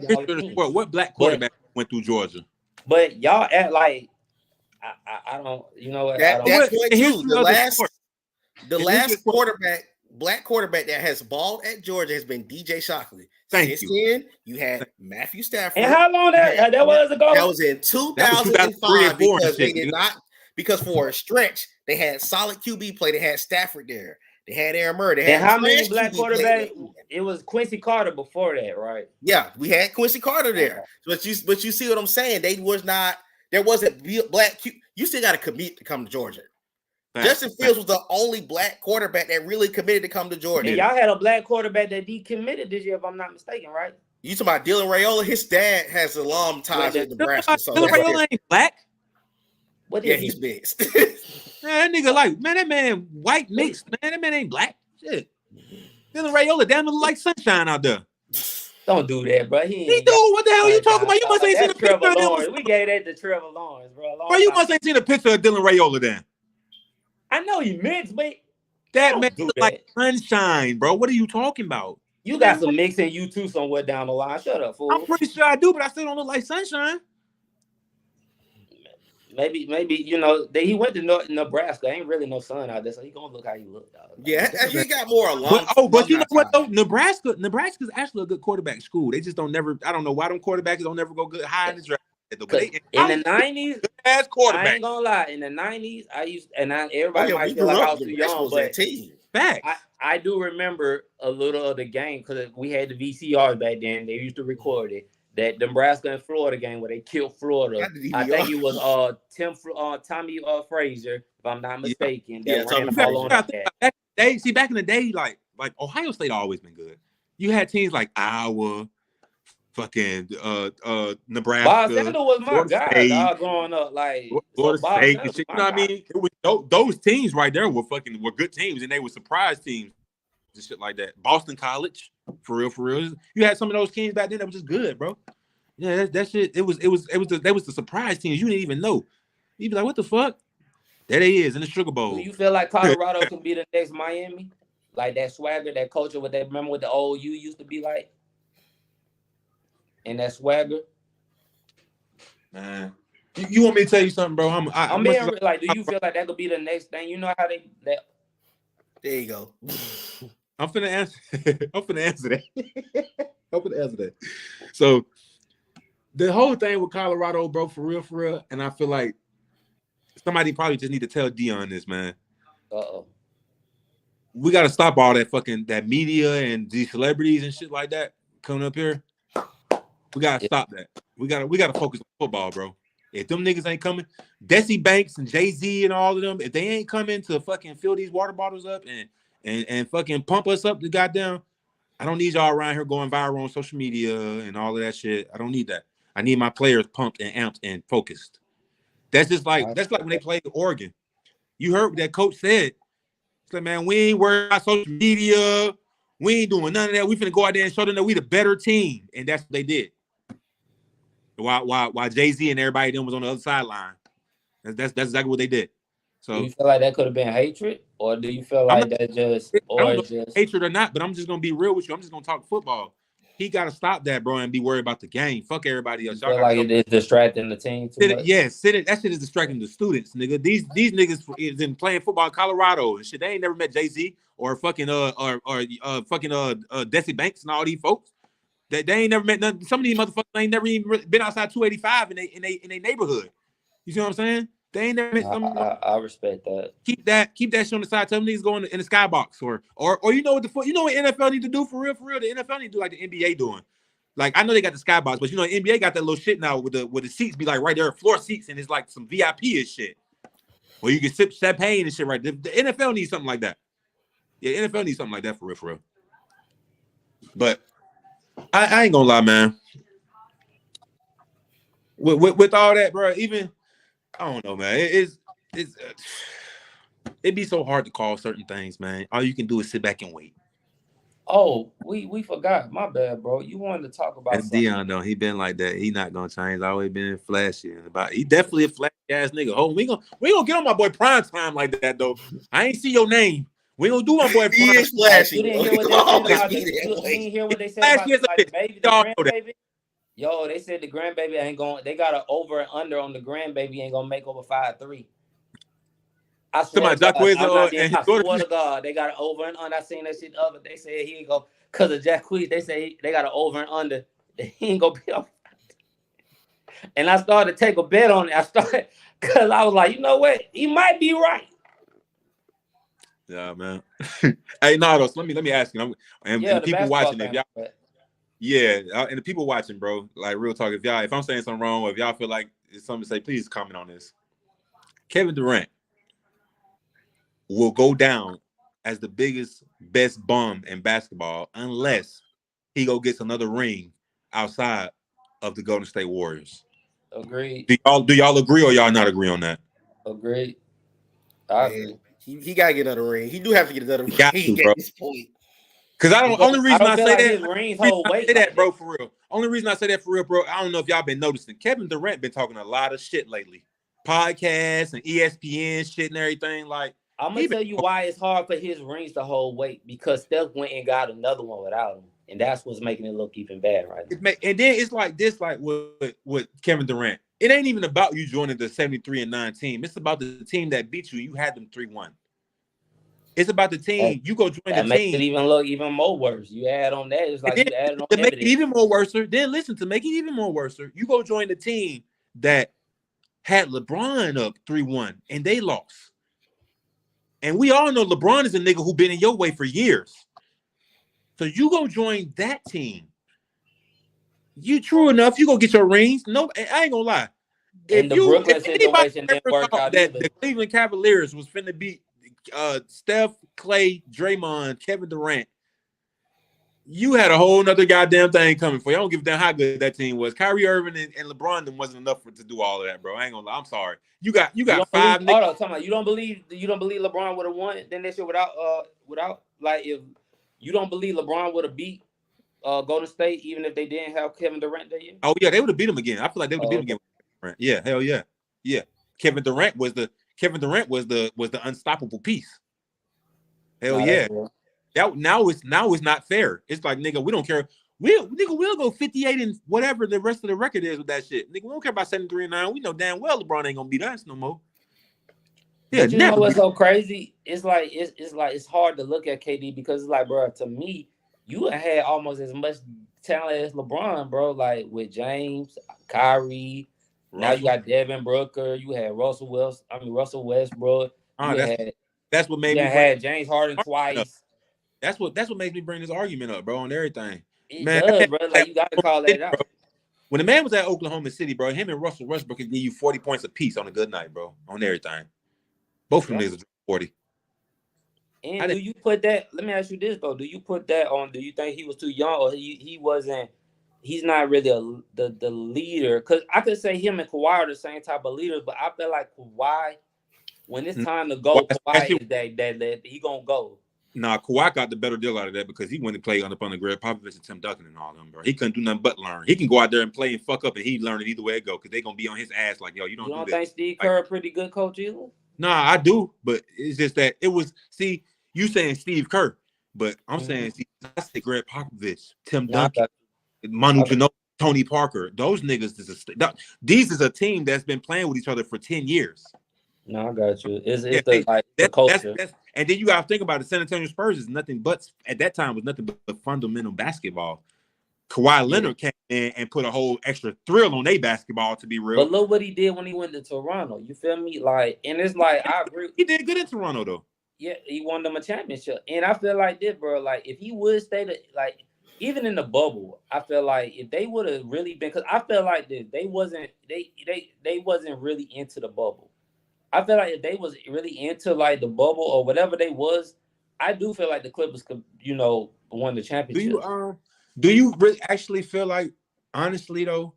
What black quarterback went through Georgia? But y'all act like I don't. You know what? That's what too. The last black quarterback that has balled at Georgia has been DJ Shockley. Since then, you had Matthew Stafford. And how long that was ago? That was in 2005 because they did not. Because for a stretch they had solid QB play. They had Stafford there. They had Aaron Murray. And how many black quarterbacks? It was Quincy Carter before that, right? Yeah, we had Quincy Carter there. But you see what I'm saying? There wasn't black. You still got to commit to come to Georgia. Justin Fields was the only black quarterback that really committed to come to Georgia. And y'all had a black quarterback that decommitted this year, if I'm not mistaken, right? You talking about Dylan Raiola? His dad has alum ties with Nebraska. So Dylan Raiola ain't black. What is he's mixed. Man, that nigga that man white mixed. Man, that man ain't black. Shit. Dylan Raiola damn look like sunshine out there. Don't do that, bro. He do. What the hell are you talking about? You must ain't seen a picture of Dylan. We gave that to Trevor Lawrence, bro. Bro, you must ain't seen a picture of Dylan Raiola then. I know he mixed, but that man look like sunshine, bro. What are you talking about? You got some mixing you too somewhere down the line. Shut up, fool. I'm pretty sure I do, but I still don't look like sunshine. Maybe you know he went to Nebraska. Ain't really no sun out there, so he gonna look how he look. Dog. Yeah, he got more along. But you know what though? Nebraska's actually a good quarterback school. They just don't never. I don't know why them quarterbacks don't never go good high in the draft. In the 90s, I ain't gonna lie. In the 90s, everybody might feel like I was too young, but I do remember a little of the game because we had the VCRs back then. They used to record it. That Nebraska and Florida game where they killed Florida. I think it was Tommy Frazier, if I'm not mistaken. That ran the ball on that. Back in the day, like Ohio State always been good. You had teams like Iowa, fucking Nebraska. Bob Sanders was my guy, dog, growing up. Like Florida State, you know what I mean? It was those teams right there were good teams, and they were surprise teams and shit like that. Boston College, for real. You had some of those teams back then that was just good, bro. Yeah, that shit. It was the surprise teams you didn't even know. You be like, what the fuck? There they is in the Sugar Bowl. Do you feel like Colorado can be the next Miami? Like that swagger, that culture, remember what the old U used to be like? And that swagger? Man, You want me to tell you something, bro? I'm being like, do you feel like that could be the next thing? You know how they that. There you go. I'm finna answer. I'm finna answer that. I'm finna answer that. So the whole thing with Colorado, bro, for real, and I feel like somebody probably just need to tell Dion this, man. We got to stop all that media and these celebrities and shit like that coming up here. We gotta stop that. We gotta focus on football, bro. If them niggas ain't coming, Desi Banks and Jay-Z and all of them, if they ain't coming to fucking fill these water bottles up and fucking pump us up to goddamn, I don't need y'all around here going viral on social media and all of that shit. I don't need that. I need my players pumped and amped and focused. That's like when they played Oregon. You heard what that coach said. He's like, man, we ain't worried about social media. We ain't doing none of that. We finna go out there and show them that we the better team. And that's what they did. While Jay-Z and everybody them was on the other sideline. That's exactly what they did. So do you feel like that could have been hatred? Or do you feel like that just I don't know if hatred or not, but I'm just gonna be real with you. I'm just gonna talk football. He gotta stop that, bro, and be worried about the game. Fuck everybody else. Y'all feel like it is distracting the team too much? Yeah, that shit is distracting the students, nigga. These niggas is in playing football in Colorado and shit. They ain't never met Jay-Z or fucking Desi Banks and all these folks. They ain't never met none. Some of these motherfuckers ain't never even been outside 285 in a neighborhood. You see what I'm saying? They ain't never met some. I respect that. Keep that shit on the side. Tell them niggas go in the skybox or you know what you know what NFL need to do for real. The NFL need to do like the NBA doing. Like I know they got the skybox, but you know NBA got that little shit now with the seats be like right there, floor seats, and it's like some VIP and shit. Where you can sip champagne and shit right there. The NFL needs something like that. Yeah, NFL needs something like that for real. But I ain't gonna lie, man. With all that, bro, even I don't know, man. It'd be so hard to call certain things, man. All you can do is sit back and wait. Oh, we forgot. My bad, bro. You wanted to talk about something. Dion, though. He been like that. He not gonna change. Always been flashy. He definitely a flashy ass nigga. Oh, we gonna get on my boy prime time like that though. I ain't see your name. We gonna do my boy prime. He is flashy. You didn't hear what they said about the baby, the grandbaby? Yo, they said the grandbaby ain't going. They got an over and under on the grandbaby ain't gonna make over 5'3". I swear to God, they got an over and under. I seen that shit other. They said he ain't go because of Jacquees. They say they got an over and under. He ain't gonna be up. And I started to take a bet on it. Because I was like, you know what? He might be right. Yeah, man. Hey, Nardos, let me ask you. And people watching, if y'all, and the people watching, bro, like real talk. If I'm saying something wrong, or if y'all feel like it's something to say, please comment on this. Kevin Durant will go down as the best bum in basketball unless he gets another ring outside of the Golden State Warriors. Agreed. Do y'all agree or y'all not agree on that? Agreed. He gotta get another ring. He do have to get another ring. Bro. This point. Because only reason I say that, rings hold weight that, bro, for real. Only reason I say that for real, bro. I don't know if y'all been noticing. Kevin Durant been talking a lot of shit lately, podcasts and ESPN shit and everything. Like, I'm gonna tell you why it's hard for his rings to hold weight because Steph went and got another one without him, and that's what's making it look even bad right now. And then it's like this, like with Kevin Durant. It ain't even about you joining the 73-9 team. It's about the team that beat you. You had them 3-1. It's about the team. You go join the team. That makes it even look even more worse. You add on that. It's like you added on to make it even more worse. Then listen, to make it even more worse, you go join the team that had LeBron up 3-1 and they lost. And we all know LeBron is a nigga who been in your way for years. So you go join that team. You true enough, you go get your rings. No, I ain't gonna lie. If Brooklyn situation didn't work out that the Cleveland Cavaliers was finna beat Steph, Clay, Draymond, Kevin Durant, you had a whole nother goddamn thing coming for you. I don't give a damn how good that team was. Kyrie Irving and LeBron them wasn't enough to do all of that, bro. I ain't gonna lie. I'm sorry. You got five. Hold on, talking about you don't believe LeBron would have won then this year without like if you don't believe LeBron would have beat Golden State even if they didn't have Kevin Durant that year? Oh yeah, they would have beat him again. I feel like they would have beat him again. Yeah, hell yeah, yeah. Kevin Durant was the unstoppable piece. Hell yeah. That now it's not fair. It's like, nigga, we don't care. We'll go 58 and whatever the rest of the record is with that shit. Nigga, we don't care about 73-9. We know damn well LeBron ain't gonna beat us no more. Yeah, but you know what's so crazy? It's like it's hard to look at KD because it's like, bro, to me, you had almost as much talent as LeBron, bro. Like with James, Kyrie. Russell. Now you got Devin Booker. You had Russell Westbrook. That's what made me had James Harden twice. That's what makes me bring this argument up, bro, on everything. It does, bro. Like you got to call that out. Bro. When the man was at Oklahoma City, bro, him and Russell Westbrook could give you 40 points apiece on a good night, bro, on everything. Both of them niggas are 40. And do you put that? Let me ask you this though: do you put that on? Do you think he was too young, or he wasn't? He's not really the leader. Because I could say him and Kawhi are the same type of leaders, but I feel like Kawhi, when it's time to go, Kawhi is that he gonna go. Nah, Kawhi got the better deal out of that because he went to play under Greg Popovich and Tim Duncan and all them, bro. He couldn't do nothing but learn. He can go out there and play and fuck up, and he learn it either way it go because they gonna be on his ass like, yo, you don't think Steve Kerr a pretty good coach either? Nah, I do, but it's just that it was. See, you saying Steve Kerr, but I'm saying I say Greg Popovich, Tim Duncan, Manu Ginobili, Tony Parker. Those niggas these is a team that's been playing with each other for 10 years. No, I got you. It's the culture. And then you got to think about it. San Antonio Spurs is nothing but at that time was nothing but fundamental basketball. Kawhi Leonard came in and put a whole extra thrill on their basketball, to be real. But look what he did when he went to Toronto. You feel me? Like, and it's like I agree. He did good in Toronto though. Yeah, he won them a championship. And I feel like this, bro. Like, if he would stay even in the bubble, I feel like if they would have really been, because I feel like this, they wasn't really into the bubble. I feel like if they was really into like the bubble or whatever they was, I do feel like the Clippers could, won the championship. Do you really actually feel like, honestly though,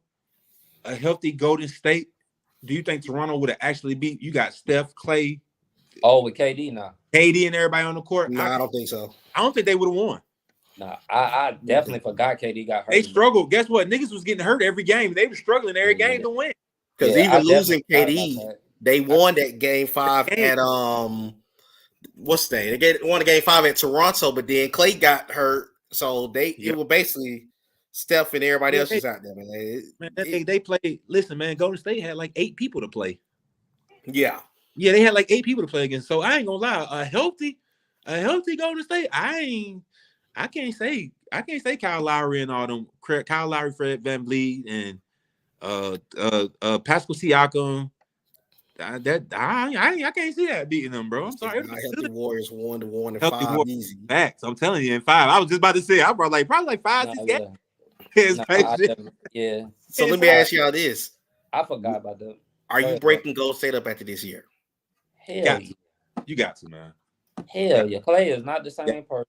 a healthy Golden State? Do you think Toronto would have actually beat? You got Steph, Clay. Oh, with KD now. KD and everybody on the court. No, I don't think so. I don't think they would have won. Nah, I definitely forgot KD got hurt. They struggled. Guess what? Niggas was getting hurt every game. They were struggling every game to win. Because even losing KD, they won that game 5 at what's the name? They won the game 5 at Toronto, but then Clay got hurt, so it was basically Steph and everybody else was out there, man. They played. Listen, man, Golden State had like 8 people to play. Yeah, they had like 8 people to play against. So I ain't gonna lie, a healthy Golden State. I can't say Kyle Lowry and all them. Kyle Lowry, Fred VanVleet, and Pascal Siakam. I can't see that beating them, bro. I'm sorry. The Warriors 1-1 and 5 easy. Facts. I'm telling you, in 5. I was just about to say I brought probably 5, 6 games. Yeah. So let me ask y'all this. I forgot about that. Are you breaking Golden State up after this year? Hell yeah. You got to, man. Hell yeah. Clay is not the same person.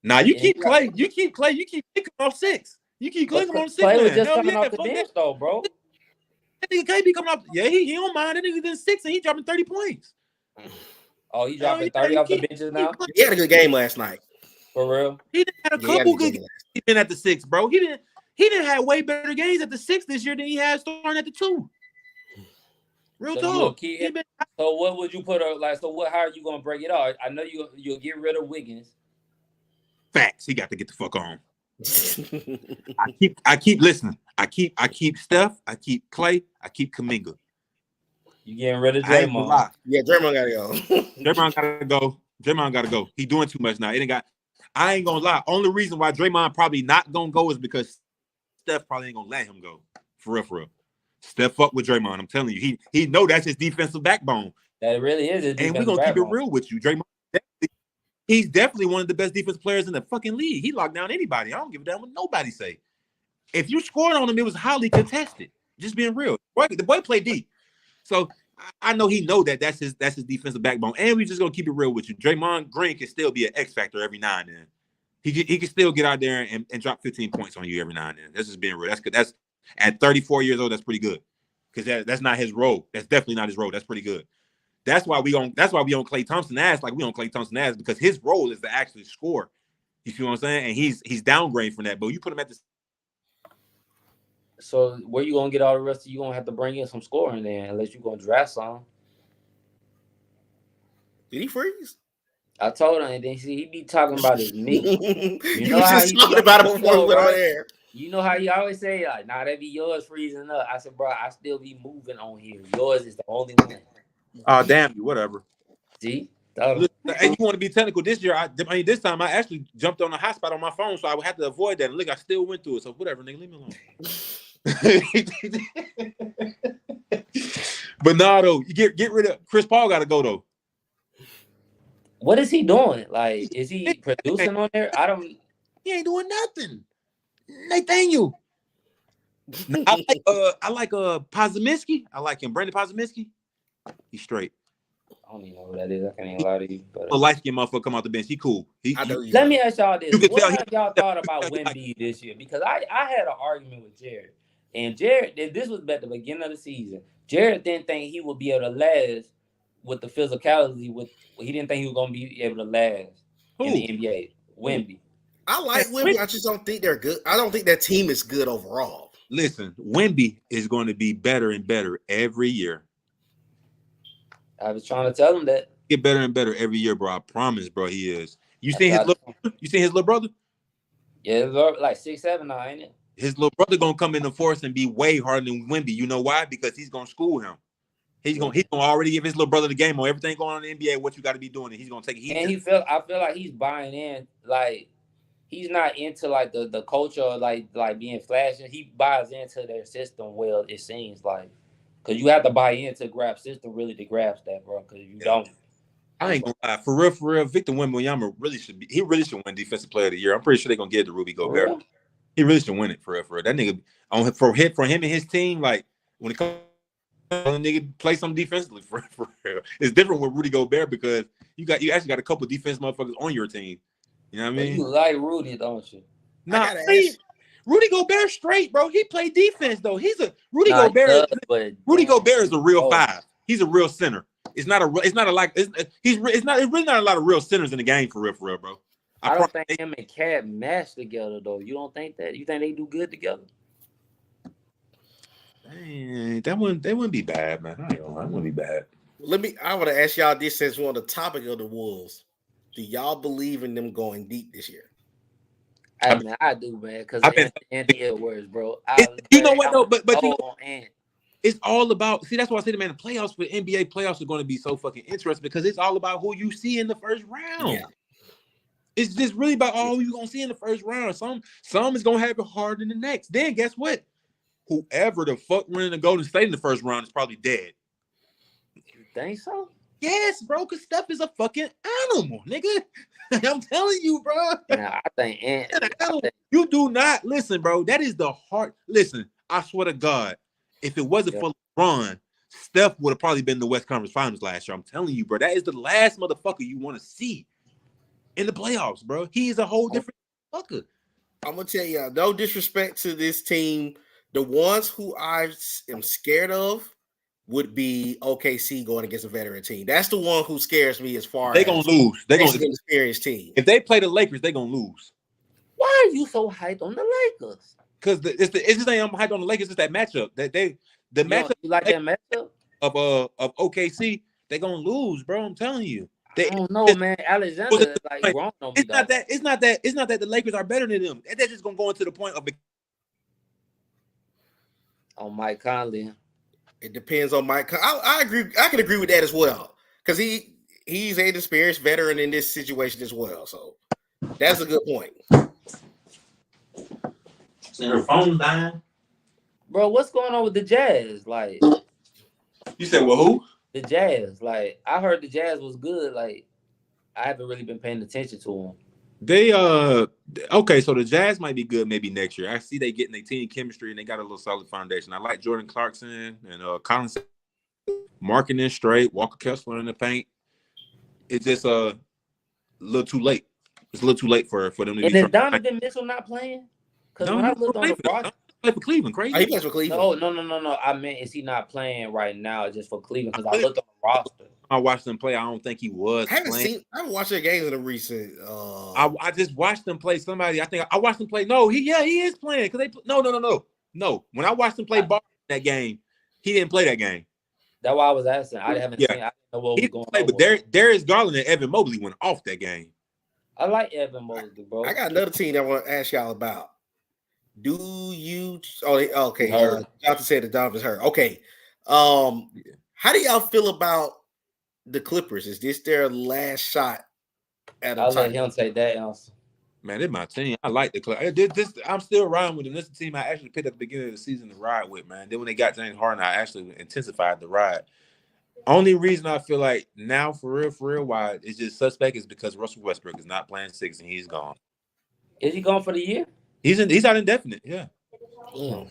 Nah, you keep Clay. You keep clicking on 6. You keep clicking on 6. Clay was just coming off the bench, though, bro. That nigga can't be coming up. Yeah, he don't mind. That nigga did 6 and he dropping 30 points. Oh, he dropping 30 off the benches now? He had a good game last night. For real? He had a couple good games at the 6, bro. He didn't have way better games at the 6 this year than he had starting at the 2. Real talk. So what would you put how are you gonna break it out? I know you'll get rid of Wiggins. Facts. He got to get the fuck on. I keep listening. I keep Steph. I keep Clay. I keep Kuminga. You getting rid of Draymond? Yeah, Draymond gotta go. Draymond gotta go. He doing too much now. I ain't gonna lie. Only reason why Draymond probably not gonna go is because Steph probably ain't gonna let him go. For real. Step up with Draymond. I'm telling you, he know that's his defensive backbone. That really is his defensive backbone. And we're gonna keep it real with you, Draymond. He's definitely one of the best defensive players in the fucking league. He locked down anybody. I don't give a damn what nobody say. If you scored on him, it was highly contested. Just being real. The boy played deep. So I know he know that's his defensive backbone. And we just gonna keep it real with you. Draymond Green can still be an X factor every now and then. He can still get out there and drop 15 points on you every now and then. That's just being real. That's good. That's at 34 years old. That's pretty good. Because that's not his role. That's definitely not his role. That's pretty good. That's why we on Klay Thompson ass like we on Klay Thompson ass because his role is to actually score. You see what I'm saying? And he's downgrading from that. But you put him at the. So where you gonna get all the rest of you gonna have to bring in some scoring then unless you gonna draft some. Did he freeze? I told him, and then he be talking about his meat. You was just talking about it before we went on air. You know how you always say, like, nah, that be yours freezing up. I said, bro, I still be moving on here. Yours is the only one. Oh, damn you, whatever. See? Look, hey, you want to be technical this year? I mean, this time I actually jumped on a hotspot on my phone, so I would have to avoid that. And look, I still went through it. So whatever, nigga, leave me alone. But nah, though, you get rid of Chris Paul. Got to go though. What is he doing? Like, is he producing on there? He ain't doing nothing. Nathaniel. I like Pozeminski. I like him. Brandon Pozeminski. He's straight. I don't even know who that is. I can't even lie to you. But a light-skinned motherfucker come out the bench. He cool. Let me ask y'all this. What have y'all thought about Wemby this year? Because I had an argument with Jared. And Jared, this was at the beginning of the season. Jared didn't think he would be able to last with the physicality. He didn't think he was going to be able to last in the NBA. Wemby. I like Wemby. I just don't think they're good. I don't think that team is good overall. Listen, Wemby is going to be better and better every year. I was trying to tell him that. Get better and better every year, bro. I promise, bro. He is. You seen his little brother? Yeah, like 6'7" now, ain't it? His little brother gonna come in the force and be way harder than Wemby. You know why? Because he's gonna school him. He's gonna already give his little brother the game on everything going on in the NBA. What you got to be doing, and he's gonna take it. And I feel like he's buying in. Like he's not into like the culture, or like being flashy. He buys into their system. Well, it seems like. Because you have to buy into grab system really to grasp that, bro. Because you don't. I ain't gonna lie. For real, Victor Wembanyama really should win Defensive Player of the Year. I'm pretty sure they're gonna give it to Rudy Gobert. Really? He really should win it for real. That nigga for him and his team, like when it comes to nigga play some defensively for real. It's different with Rudy Gobert because you actually got a couple defense motherfuckers on your team. You know what I mean? You like Rudy, don't you? Nah, Rudy Gobert straight, bro. He played defense though. Rudy Gobert is a real five. He's a real center. It's really not a lot of real centers in the game for real, bro. I don't think him and Cat match together though. You don't think that? You think they do good together? Dang, they wouldn't be bad, man. I wouldn't be bad. I want to ask y'all this since we're on the topic of the Wolves. Do y'all believe in them going deep this year? I mean, I do, man, because Anthony Edwards, bro. You know what though? But you know, it's all about. See, that's why I say, man, the playoffs for NBA playoffs are going to be so fucking interesting because it's all about who you see in the first round. Yeah. It's just really about all you're gonna see in the first round. Some is gonna have it harder than the next. Then guess what? Whoever the fuck running the Golden State in the first round is probably dead. You think so? Yes, bro, because Steph is a fucking animal, nigga. I'm telling you, bro. Nah, I think you do not listen, bro. That is the heart. Listen, I swear to God, if it wasn't for LeBron, Steph would have probably been in the West Conference Finals last year. I'm telling you, bro. That is the last motherfucker you want to see in the playoffs, bro. He is a whole different fucker. I'm gonna tell you, no disrespect to this team. The ones who I am scared of would be OKC going against a veteran team. That's the one who scares me as far they're as gonna lose. They're gonna be an experienced team. If they play the Lakers, they're gonna lose. Why are you so hyped on the Lakers? Because it's this thing I'm hyped on the Lakers. It's that matchup matchup. You like that matchup of OKC. They're gonna lose, bro. I'm telling you. I don't know, man. Alexander is like wrong on me. It's not that the Lakers are better than them. They're just gonna go into the point of Mike Conley. It depends on Mike. I agree. I can agree with that as well because he's an experienced veteran in this situation as well. So that's a good point. So her phone dying, bro. What's going on with the Jazz? Like, you said, well, who? The Jazz. Like, I heard the Jazz was good. Like, I haven't really been paying attention to them. They okay, so the Jazz might be good maybe next year. I see they getting their team chemistry and they got a little solid foundation. I like Jordan Clarkson and Collins marking straight, Walker Kessler in the paint. It's just a little too late. It's a little too late for them to be. And is Donovan Mitchell not playing? Because when I looked on the roster, play for Cleveland, crazy. He plays for Cleveland. No. I meant, is he not playing right now just for Cleveland? Because I looked on the roster. I watched them play. I don't think he was. I haven't watched their games in the recent. I just watched them play. I think I watched them play. No, he is playing because no. When I watched him play ball in that game, he didn't play that game. That's why I was asking. I haven't seen. I didn't know what was going on. But Darius Garland and Evan Mobley went off that game. I like Evan Mobley, bro. I got another team that I want to ask y'all about. Do you? Oh, okay. Jonathan said that Donovan's hurt. Okay. How do y'all feel about the Clippers? Is this their last shot at a I'll title? let him take that answer. Man, this is my team. I like the Clippers. I'm still riding with them. This is the team I actually picked up at the beginning of the season to ride with, man. Then when they got James Harden, I actually intensified the ride. Only reason I feel like now, for real, why it's just suspect is because Russell Westbrook is not playing 6 and he's gone. Is he gone for the year? He's out indefinite. Yeah. Damn.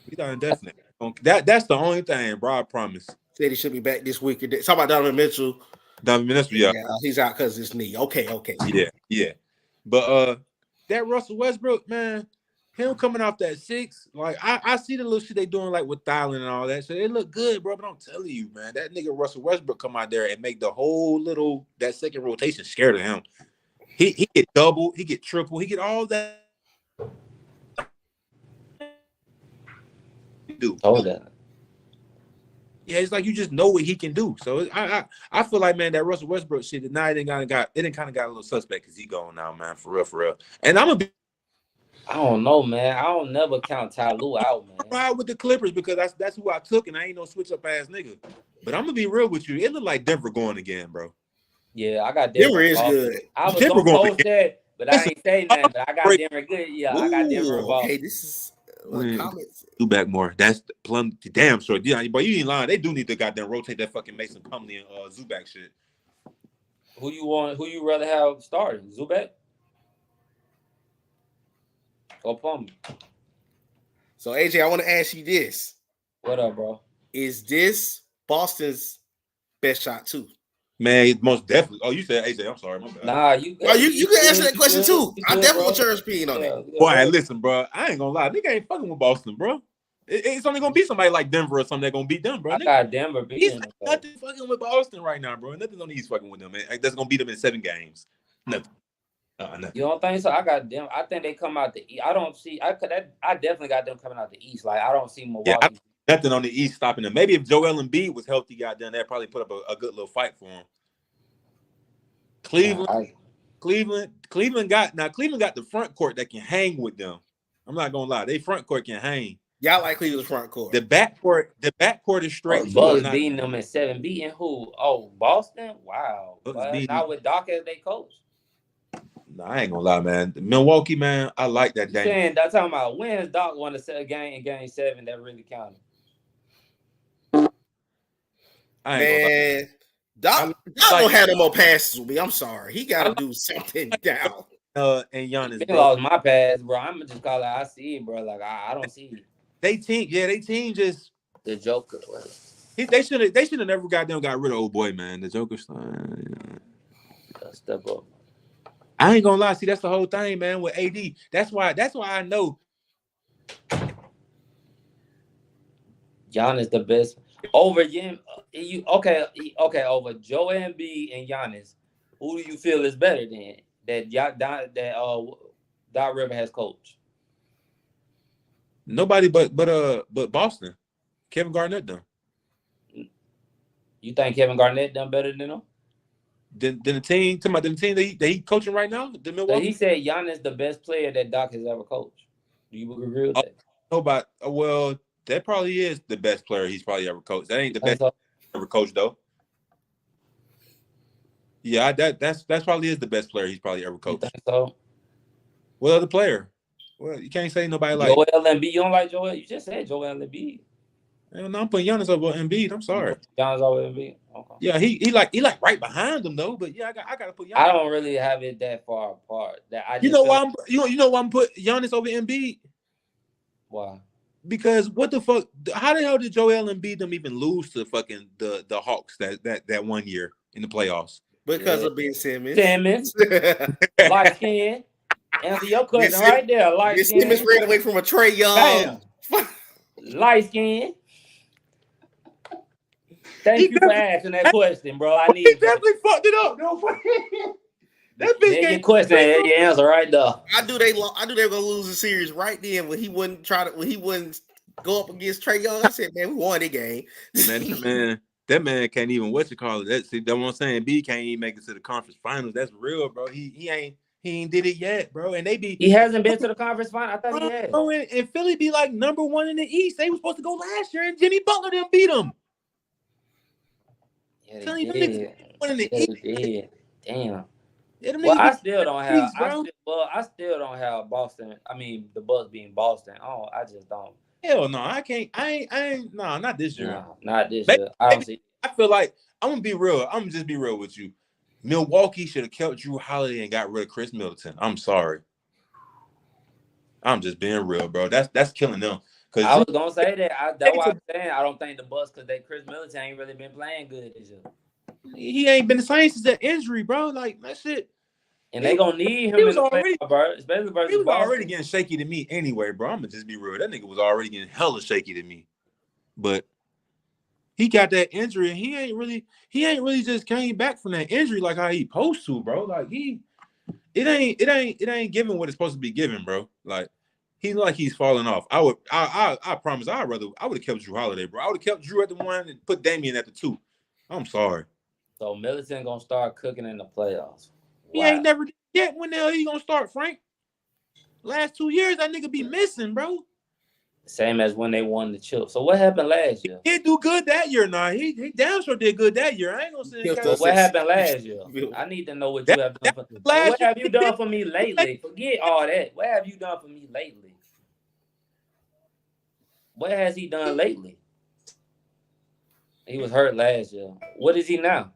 He's out indefinite. That's the only thing, bro. I promise. Said he should be back this week. Talk about Donovan Mitchell. Yeah. He's out because of his knee. Okay. Yeah. But that Russell Westbrook, man, him coming off that 6, like I see the little shit they doing like with Thielen and all that. So it look good, bro. But I'm telling you, man, that nigga Russell Westbrook come out there and make the whole that second rotation scared of him. He get double, he get triple, he get all that. Do that. Yeah, it's like you just know what he can do. So I feel like, man, that Russell Westbrook shit, now it kind of got a little suspect because he gone now, man, for real. And I'm gonna be. I don't know, man. I don't never count Ty Lue out, man. Ride with the Clippers because that's who I took, and I ain't no switch up ass nigga. But I'm gonna be real with you. It look like Denver going again, bro. Yeah, I got Denver. Denver is good. I was gonna post that, but I ain't saying nothing. But I got Denver good. Yeah, I got Denver involved. Okay, this is comments. Do back more. That's plumb damn sure. Yeah, but you ain't lying. They do need to goddamn rotate that fucking Mason Plumlee and Zubac shit. Who you rather have starting? Zubac or Plumlee? So AJ, I want to ask you this. What up, bro? Is this Boston's best shot too? Man, most definitely. Oh, you said AJ. I'm sorry, my bad. Nah, you can answer that question too. I definitely want your opinion on that. Boy, listen, bro. I ain't gonna lie. Nigga ain't fucking with Boston, bro. It's only gonna be somebody like Denver or something that gonna beat them, bro. I got Denver beating them. Nothing fucking with Boston right now, bro. Nothing on the East fucking with them, man. That's gonna beat them in 7 games. Nothing. Nothing. You don't think so? I got them. I think they come out the East. I don't see. I definitely got them coming out the East. Like I don't see Milwaukee. Yeah, nothing on the East stopping them. Maybe if Joel Embiid was healthy, goddamn, they'd probably put up a good little fight for him. Cleveland got the front court that can hang with them. I'm not gonna lie, they front court can hang. Y'all like Cleveland's front court. The back court is straight. Bucks beating them in 7. Beating who? Oh, Boston. Wow. Not with Doc as they coach. No, I ain't gonna lie, man. Milwaukee, man, I like that game. That's talking about when Doc won a game in Game 7 that really counted. Man, Doc don't have no more passes with me. I'm sorry. He got to do something down. And Giannis, bro. Lost my pass, bro. I'm gonna just call it. I see it, bro. Like I don't see it. They team just the Joker. They should have never got rid of old boy, man. The Joker. Step up. I ain't gonna lie. See, that's the whole thing, man. With AD, that's why I know Giannis the best over Jim. Okay. Over Joel Embiid and Giannis, who do you feel is better than that? Doc River has coached. Nobody but Boston. Kevin Garnett done. You think Kevin Garnett done better than him? Than the team? Talking about the team that he coaching right now? The Milwaukee? He said Giannis the best player that Doc has ever coached. Do you agree with that? Well, that probably is the best player he's probably ever coached. That ain't the best ever coached though. Yeah, that's probably is the best player he's probably ever coached. You think so? What other player? Well, you can't say nobody like Joel Embiid. You don't like Joel? You just said Joel Embiid. No, I'm putting Giannis over Embiid. I'm sorry. Giannis over Embiid. Okay. Yeah, he like right behind him though. But yeah, I gotta put Giannis. I don't really have it that far apart. That I just you know why I'm put Giannis over Embiid? Why? Because what the fuck? How the hell did Joel Embiid them even lose to fucking the Hawks that one year in the playoffs? Because of Ben Simmons. Light skin. Answer your question right there. Light skin. Simmons ran away from a Trae Young. Light skin. Thank you for asking that question, bro. I need. He definitely fucked it up. No, that bitch your question, your answer right there. I knew they were gonna lose the series right then when he wouldn't go up against Trae Young. I said, man, we won the game. Man, That man can't even what you call it. That's what I'm saying. B can't even make it to the conference finals. That's real, bro. He ain't did it yet, bro. And he hasn't been to the conference final. I thought he had. Bro, and Philly be like number 1 in the East. They were supposed to go last year, and Jimmy Butler didn't beat them. Yeah, Telling you, they them did. niggas one in the Yeah, East. they did. Damn. Yeah, them Well, niggas I still don't have. East, bro. I still don't have Boston. I mean, the Bucks being Boston. Oh, I just don't. Hell no, I can't. I ain't. No, not this year. No, not this year. I don't see. I feel like I'm gonna be real. I'm gonna just be real with you. Milwaukee should have kept Drew Holiday and got rid of Chris Middleton. I'm sorry. I'm just being real, bro. That's killing them. Cause I was gonna say that. That's why I'm saying I don't think the Bucks, because Chris Middleton ain't really been playing good this year. He ain't been the same since that injury, bro. Like that shit. And they gonna need him in the playoffs, bro. Especially versus He was Boston. already getting shaky to me anyway, bro. I'm gonna just be real. That nigga was already getting hella shaky to me. But he got that injury, and he ain't really just came back from that injury like how he supposed to, bro. Like it ain't giving what it's supposed to be given, bro. Like he's falling off. I promise I would have kept Drew Holiday, bro. I would have kept Drew at the 1 and put Damian at the 2. I'm sorry. So Middleton gonna start cooking in the playoffs. He ain't never did yet. When the hell he gonna start, Frank? Last 2 years, that nigga be missing, bro. Same as when they won the chip. So what happened last year? He did do good that year. Nah, he damn sure did good that year. I ain't gonna say. So what happened last year? I need to know what you have done. What have you done for me lately? Forget all that. What have you done for me lately? What has he done lately? He was hurt last year. What is he now?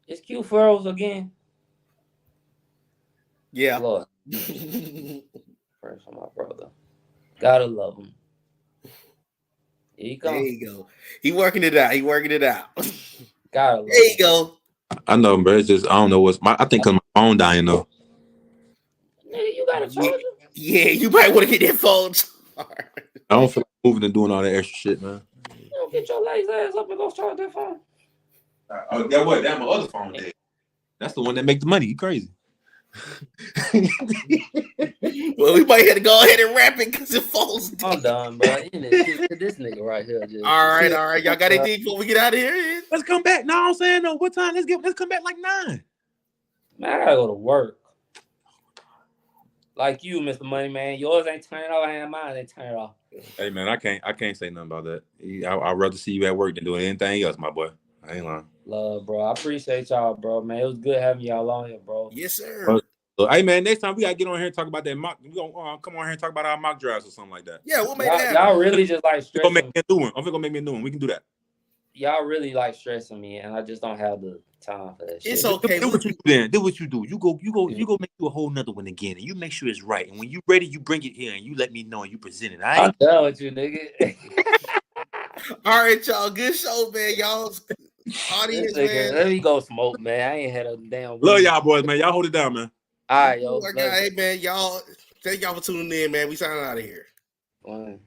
Is Q Furrows again? Yeah. Lord. First for my brother. Gotta love him. Here he comes. There you go. He working it out. Gotta love there you him. go. I know, bro. It's just I don't know what's I think cause my phone dying though. Nigga, you got a charger? Yeah, you might want to get that phone charged. I don't feel like moving and doing all that extra shit, man. You don't get your lazy ass up and go charge that phone. Oh, that what? That's my other phone. Dead. That's the one that make the money. You crazy? Well, we might have to go ahead and wrap it because it falls dead. I'm done, bro. This nigga right here. Just, all right. Y'all got anything before we get out of here? Let's come back. No, I'm saying no. What time? Let's come back like 9. Man, I gotta go to work. Like you, Mr. Money Man. Yours ain't turning off, and mine ain't turning off. Hey man, I can't say nothing about that. I'd rather see you at work than doing anything else, my boy. I ain't lying. Love, bro. I appreciate y'all, bro. Man, it was good having y'all on here, bro. Yes, sir. So, hey man, next time we gotta get on here and talk about that mock. We gonna come on here and talk about our mock drafts or something like that. Yeah, we'll make that. Y'all really just like stressing. I'm gonna make me a new one. We can do that. Y'all really like stressing me, and I just don't have the time for that shit. It's okay. Do what you do then. Do what you do. You go make you a whole nother one again, and you make sure it's right. And when you ready, you bring it here and you let me know and you present it. I'm done with you, nigga. All right, y'all. Good show, man. Y'all's audience, man. Let me go smoke, man. I ain't had a damn. Love y'all boys, man. Y'all hold it down, man. All right, yo. Hey, man. Y'all. Thank y'all for tuning in, man. We signing out of here. One.